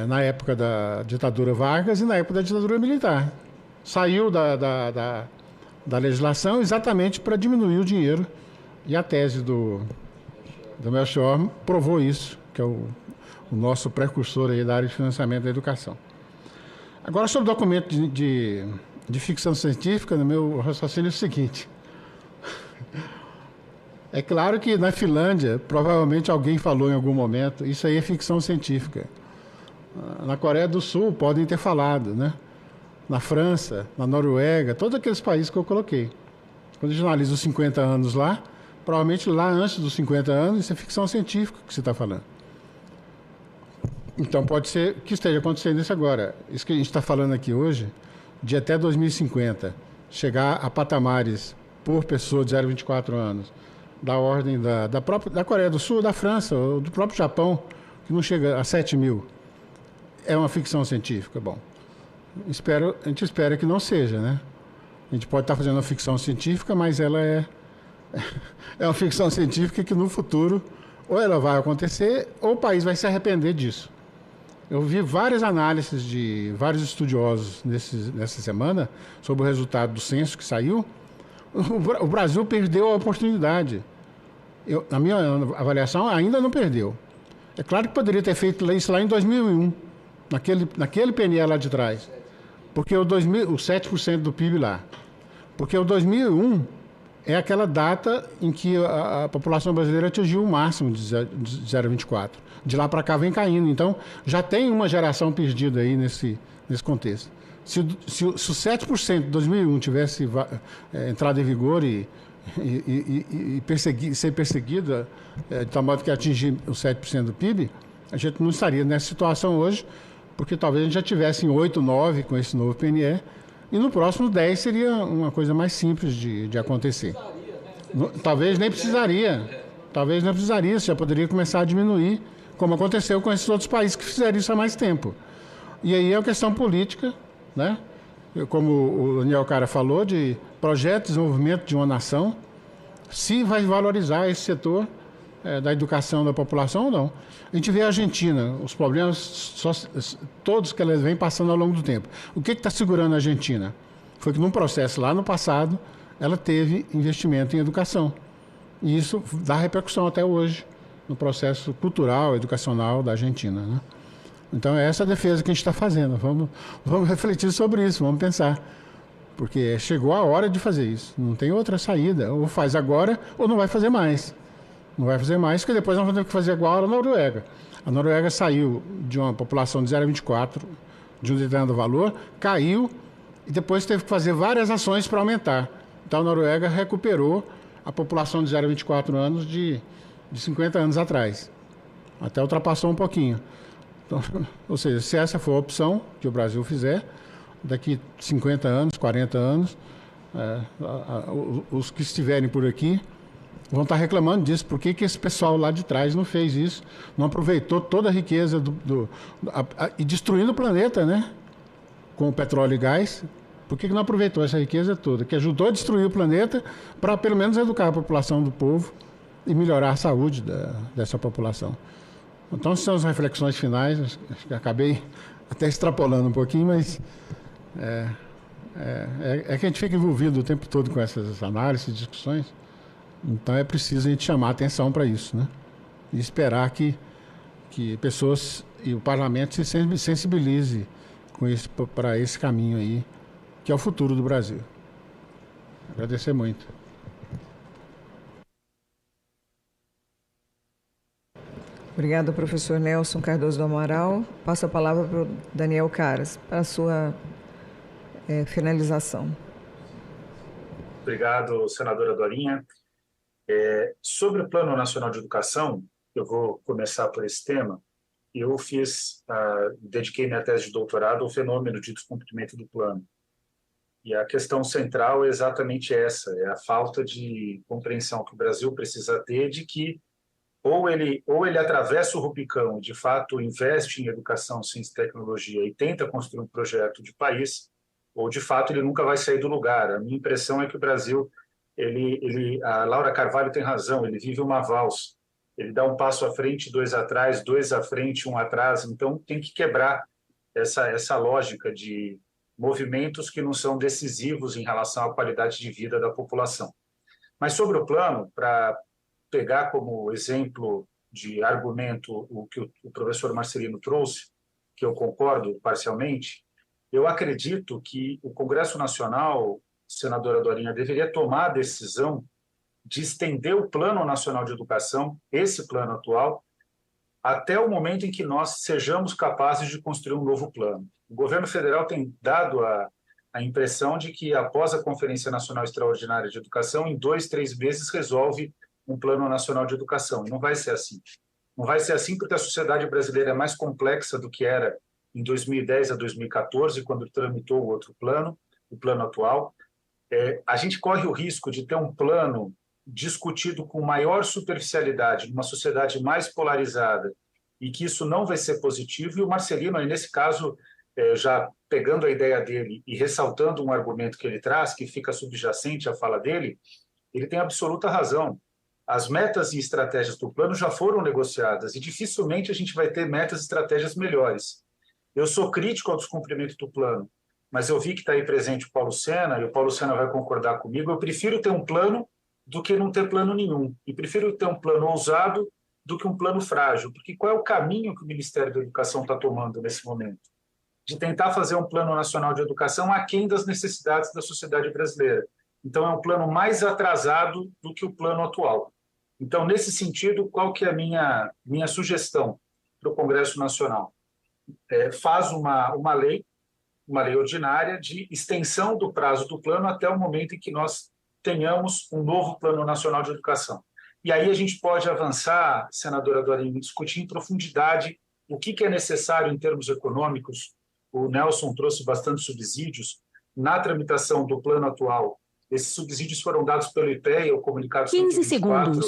na época da ditadura Vargas e na época da ditadura militar. Saiu da legislação exatamente para diminuir o dinheiro, e a tese do Melchior provou isso, que é o nosso precursor aí da área de financiamento da educação. Agora, sobre o documento de ficção científica, no meu raciocínio é o seguinte. É claro que na Finlândia, provavelmente alguém falou em algum momento, isso aí é ficção científica. Na Coreia do Sul podem ter falado, né? Na França, na Noruega, todos aqueles países que eu coloquei. Quando a gente analisa os 50 anos lá, provavelmente lá antes dos 50 anos, isso é ficção científica que você está falando. Então pode ser que esteja acontecendo isso agora. Isso que a gente está falando aqui hoje, de até 2050, chegar a patamares por pessoa de 0 a 24 anos, da ordem da Coreia do Sul, da França, ou do próprio Japão, que não chega a 7 mil. É uma ficção científica. Bom, A gente espera que não seja, né? A gente pode estar fazendo uma ficção científica, mas ela é uma ficção científica que no futuro ou ela vai acontecer ou o país vai se arrepender disso. Eu vi várias análises de vários estudiosos nessa semana sobre o resultado do censo que saiu. O Brasil perdeu a oportunidade. Na minha avaliação, ainda não perdeu. É claro que poderia ter feito isso lá em 2001, naquele PNE lá de trás. Porque o 7% do PIB lá. Porque o 2001 é aquela data em que a população brasileira atingiu o máximo de 0,24. De lá para cá vem caindo. Então, já tem uma geração perdida aí nesse contexto. Se o 7% de 2001 tivesse entrado em vigor e ser perseguida, de tal modo que atingir os 7% do PIB, a gente não estaria nessa situação hoje, porque talvez a gente já tivesse em 8, 9 com esse novo PNE, e no próximo 10 seria uma coisa mais simples de acontecer. Talvez nem precisaria. Talvez não precisaria, você já poderia começar a diminuir, como aconteceu com esses outros países que fizeram isso há mais tempo. E aí é uma questão política, né? Como o Daniel Cara falou, de projeto de desenvolvimento de uma nação, se vai valorizar esse setor da educação da população ou não. A gente vê a Argentina, os problemas todos que ela vem passando ao longo do tempo. O que está segurando a Argentina? Foi que num processo lá no passado, ela teve investimento em educação. E isso dá repercussão até hoje no processo cultural, educacional da Argentina, né? Então, é essa a defesa que a gente está fazendo. Vamos refletir sobre isso, vamos pensar. Porque chegou a hora de fazer isso. Não tem outra saída. Ou faz agora, ou não vai fazer mais. Não vai fazer mais, porque depois nós vamos ter que fazer igual a Noruega. A Noruega saiu de uma população de 0,24, de um determinado valor, caiu, e depois teve que fazer várias ações para aumentar. Então, a Noruega recuperou a população de 0,24 anos de 50 anos atrás. Até ultrapassou um pouquinho. Então, ou seja, se essa for a opção que o Brasil fizer, daqui 50 anos, 40 anos, os que estiverem por aqui vão estar reclamando disso. Por que esse pessoal lá de trás não fez isso? Não aproveitou toda a riqueza e destruindo o planeta, né? Com o petróleo e gás. Por que não aproveitou essa riqueza toda? Que ajudou a destruir o planeta para, pelo menos, educar a população do povo e melhorar a saúde dessa população. Então, são as reflexões finais. Acho que acabei até extrapolando um pouquinho, mas que a gente fica envolvido o tempo todo com essas análises, discussões. Então, é preciso a gente chamar a atenção para isso, né? E esperar que pessoas e o parlamento se sensibilize para esse caminho aí, que é o futuro do Brasil. Agradecer muito. Obrigada, professor Nelson Cardoso do Amaral. Passo a palavra para o Daniel Caras, para a sua finalização. Obrigado, senadora Dorinha. Sobre o Plano Nacional de Educação, eu vou começar por esse tema. Eu dediquei minha tese de doutorado ao fenômeno de descumprimento do plano. E a questão central é exatamente essa, é a falta de compreensão que o Brasil precisa ter de que ou ele atravessa o Rubicão e, de fato, investe em educação, ciência e tecnologia e tenta construir um projeto de país, ou, de fato, ele nunca vai sair do lugar. A minha impressão é que o Brasil, a Laura Carvalho tem razão, ele vive uma valsa. Ele dá um passo à frente, dois atrás, dois à frente, um atrás. Então, tem que quebrar essa lógica de movimentos que não são decisivos em relação à qualidade de vida da população. Mas sobre o plano, para pegar como exemplo de argumento o que o professor Marcelino trouxe, que eu concordo parcialmente, eu acredito que o Congresso Nacional, senadora Dorinha, deveria tomar a decisão de estender o Plano Nacional de Educação, esse plano atual, até o momento em que nós sejamos capazes de construir um novo plano. O governo federal tem dado a impressão de que, após a Conferência Nacional Extraordinária de Educação, em 2, 3 meses resolve um Plano Nacional de Educação. E não vai ser assim. Não vai ser assim porque a sociedade brasileira é mais complexa do que era em 2010 a 2014, quando tramitou o outro plano, o plano atual. A gente corre o risco de ter um plano discutido com maior superficialidade, numa sociedade mais polarizada, e que isso não vai ser positivo. E o Marcelino, aí, nesse caso, já pegando a ideia dele e ressaltando um argumento que ele traz, que fica subjacente à fala dele, ele tem absoluta razão. As metas e estratégias do plano já foram negociadas e dificilmente a gente vai ter metas e estratégias melhores. Eu sou crítico ao descumprimento do plano, mas eu vi que está aí presente o Paulo Sena, e o Paulo Sena vai concordar comigo. Eu prefiro ter um plano do que não ter plano nenhum. E prefiro ter um plano ousado do que um plano frágil. Porque qual é o caminho que o Ministério da Educação está tomando nesse momento? De tentar fazer um plano nacional de educação aquém das necessidades da sociedade brasileira. Então, é um plano mais atrasado do que o plano atual. Então, nesse sentido, qual que é a minha sugestão para o Congresso Nacional? Faz uma lei ordinária de extensão do prazo do plano até o momento em que nós tenhamos um novo Plano Nacional de Educação. E aí a gente pode avançar, senadora Dorinha, discutir em profundidade o que é necessário em termos econômicos. O Nelson trouxe bastante subsídios. Na tramitação do plano atual, esses subsídios foram dados pelo IPEA, o comunicado 124,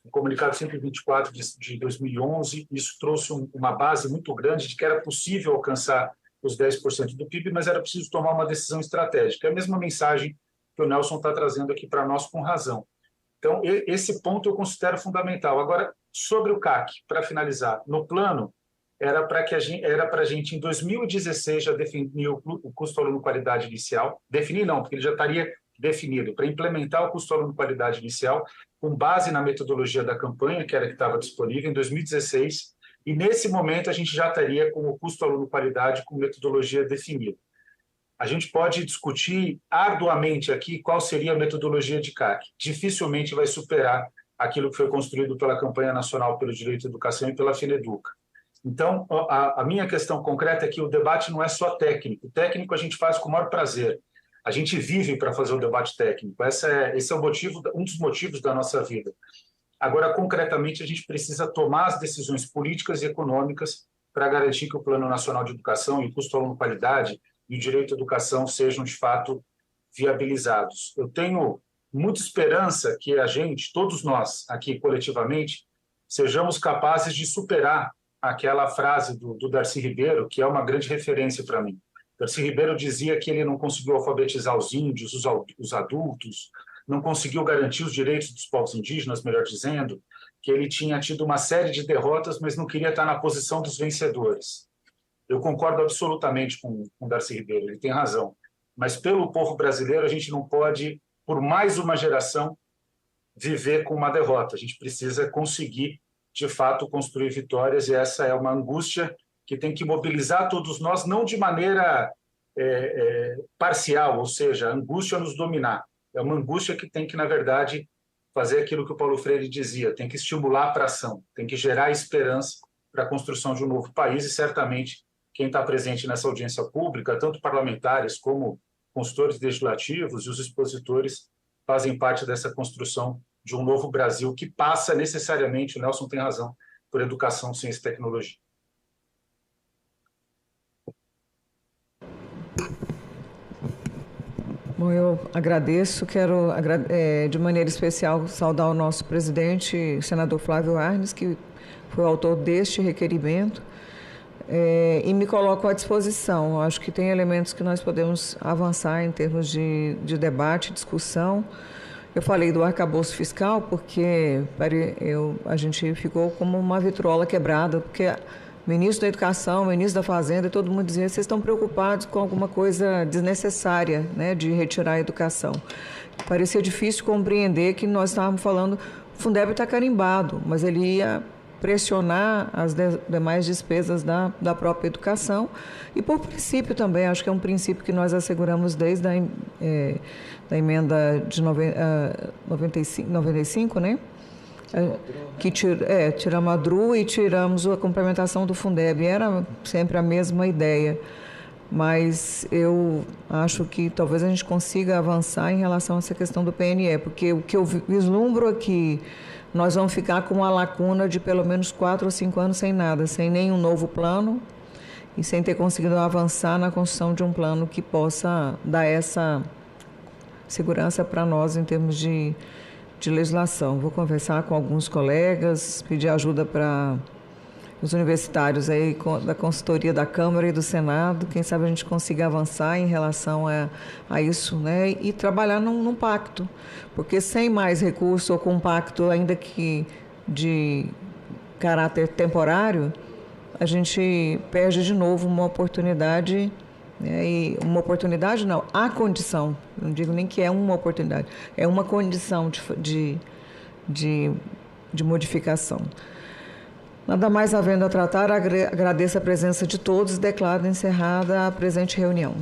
o comunicado 124 de 2011. Isso trouxe uma base muito grande de que era possível alcançar os 10% do PIB, mas era preciso tomar uma decisão estratégica. É a mesma mensagem que o Nelson está trazendo aqui para nós com razão. Então, esse ponto eu considero fundamental. Agora, sobre o CAC, para finalizar, no plano, era para a gente, em 2016, já definir o custo aluno qualidade inicial. Definir não, porque ele já estaria definido, para implementar o custo aluno qualidade inicial, com base na metodologia da campanha, que era que estava disponível em 2016, e nesse momento a gente já estaria com o custo aluno qualidade com metodologia definida. A gente pode discutir arduamente aqui qual seria a metodologia de CAC. Dificilmente vai superar aquilo que foi construído pela Campanha Nacional pelo Direito à Educação e pela FINEDUCA. Então, a minha questão concreta é que o debate não é só técnico. O técnico a gente faz com o maior prazer. A gente vive para fazer o debate técnico. Esse é o motivo, um dos motivos da nossa vida. Agora, concretamente, a gente precisa tomar as decisões políticas e econômicas para garantir que o Plano Nacional de Educação e o custo aluno qualidade e o direito à educação sejam, de fato, viabilizados. Eu tenho muita esperança que a gente, todos nós aqui coletivamente, sejamos capazes de superar aquela frase do Darcy Ribeiro, que é uma grande referência para mim. Darcy Ribeiro dizia que ele não conseguiu alfabetizar os índios, os adultos, não conseguiu garantir os direitos dos povos indígenas, melhor dizendo, que ele tinha tido uma série de derrotas, mas não queria estar na posição dos vencedores. Eu concordo absolutamente com Darcy Ribeiro, ele tem razão. Mas pelo povo brasileiro, a gente não pode, por mais uma geração, viver com uma derrota. A gente precisa conseguir, de fato, construir vitórias, e essa é uma angústia que tem que mobilizar todos nós, não de maneira parcial, ou seja, a angústia nos dominar. É uma angústia que tem que, na verdade, fazer aquilo que o Paulo Freire dizia, tem que estimular para a ação, tem que gerar esperança para a construção de um novo país, e certamente quem está presente nessa audiência pública, tanto parlamentares como consultores legislativos e os expositores, fazem parte dessa construção de um novo Brasil que passa necessariamente, o Nelson tem razão, por educação, ciência e tecnologia. Bom, eu agradeço, quero de maneira especial saudar o nosso presidente, o senador Flávio Arnes, que foi o autor deste requerimento, e me coloco à disposição. Acho que tem elementos que nós podemos avançar em termos de debate, discussão. Eu falei do arcabouço fiscal porque a gente ficou como uma vitrola quebrada, porque o ministro da Educação, o ministro da Fazenda, todo mundo dizia: vocês estão preocupados com alguma coisa desnecessária, né, de retirar a educação. Parecia difícil compreender que nós estávamos falando, o Fundeb está carimbado, mas ele ia pressionar as demais despesas da própria educação. E por princípio também, acho que é um princípio que nós asseguramos desde da emenda de 95, né? Que tiramos a DRU e tiramos a complementação do Fundeb. Era sempre a mesma ideia, mas eu acho que talvez a gente consiga avançar em relação a essa questão do PNE, porque o que eu vislumbro aqui, nós vamos ficar com uma lacuna de pelo menos 4 ou 5 anos sem nada, sem nenhum novo plano e sem ter conseguido avançar na construção de um plano que possa dar essa segurança para nós em termos de legislação. Vou conversar com alguns colegas, pedir ajuda para os universitários aí da consultoria da Câmara e do Senado, quem sabe a gente consiga avançar em relação a isso, né? E trabalhar num pacto, porque sem mais recurso ou com um pacto ainda que de caráter temporário, a gente perde de novo uma oportunidade, né? E uma oportunidade não, a condição, não digo nem que é uma oportunidade, é uma condição de modificação. Nada mais havendo a tratar, agradeço a presença de todos e declaro encerrada a presente reunião.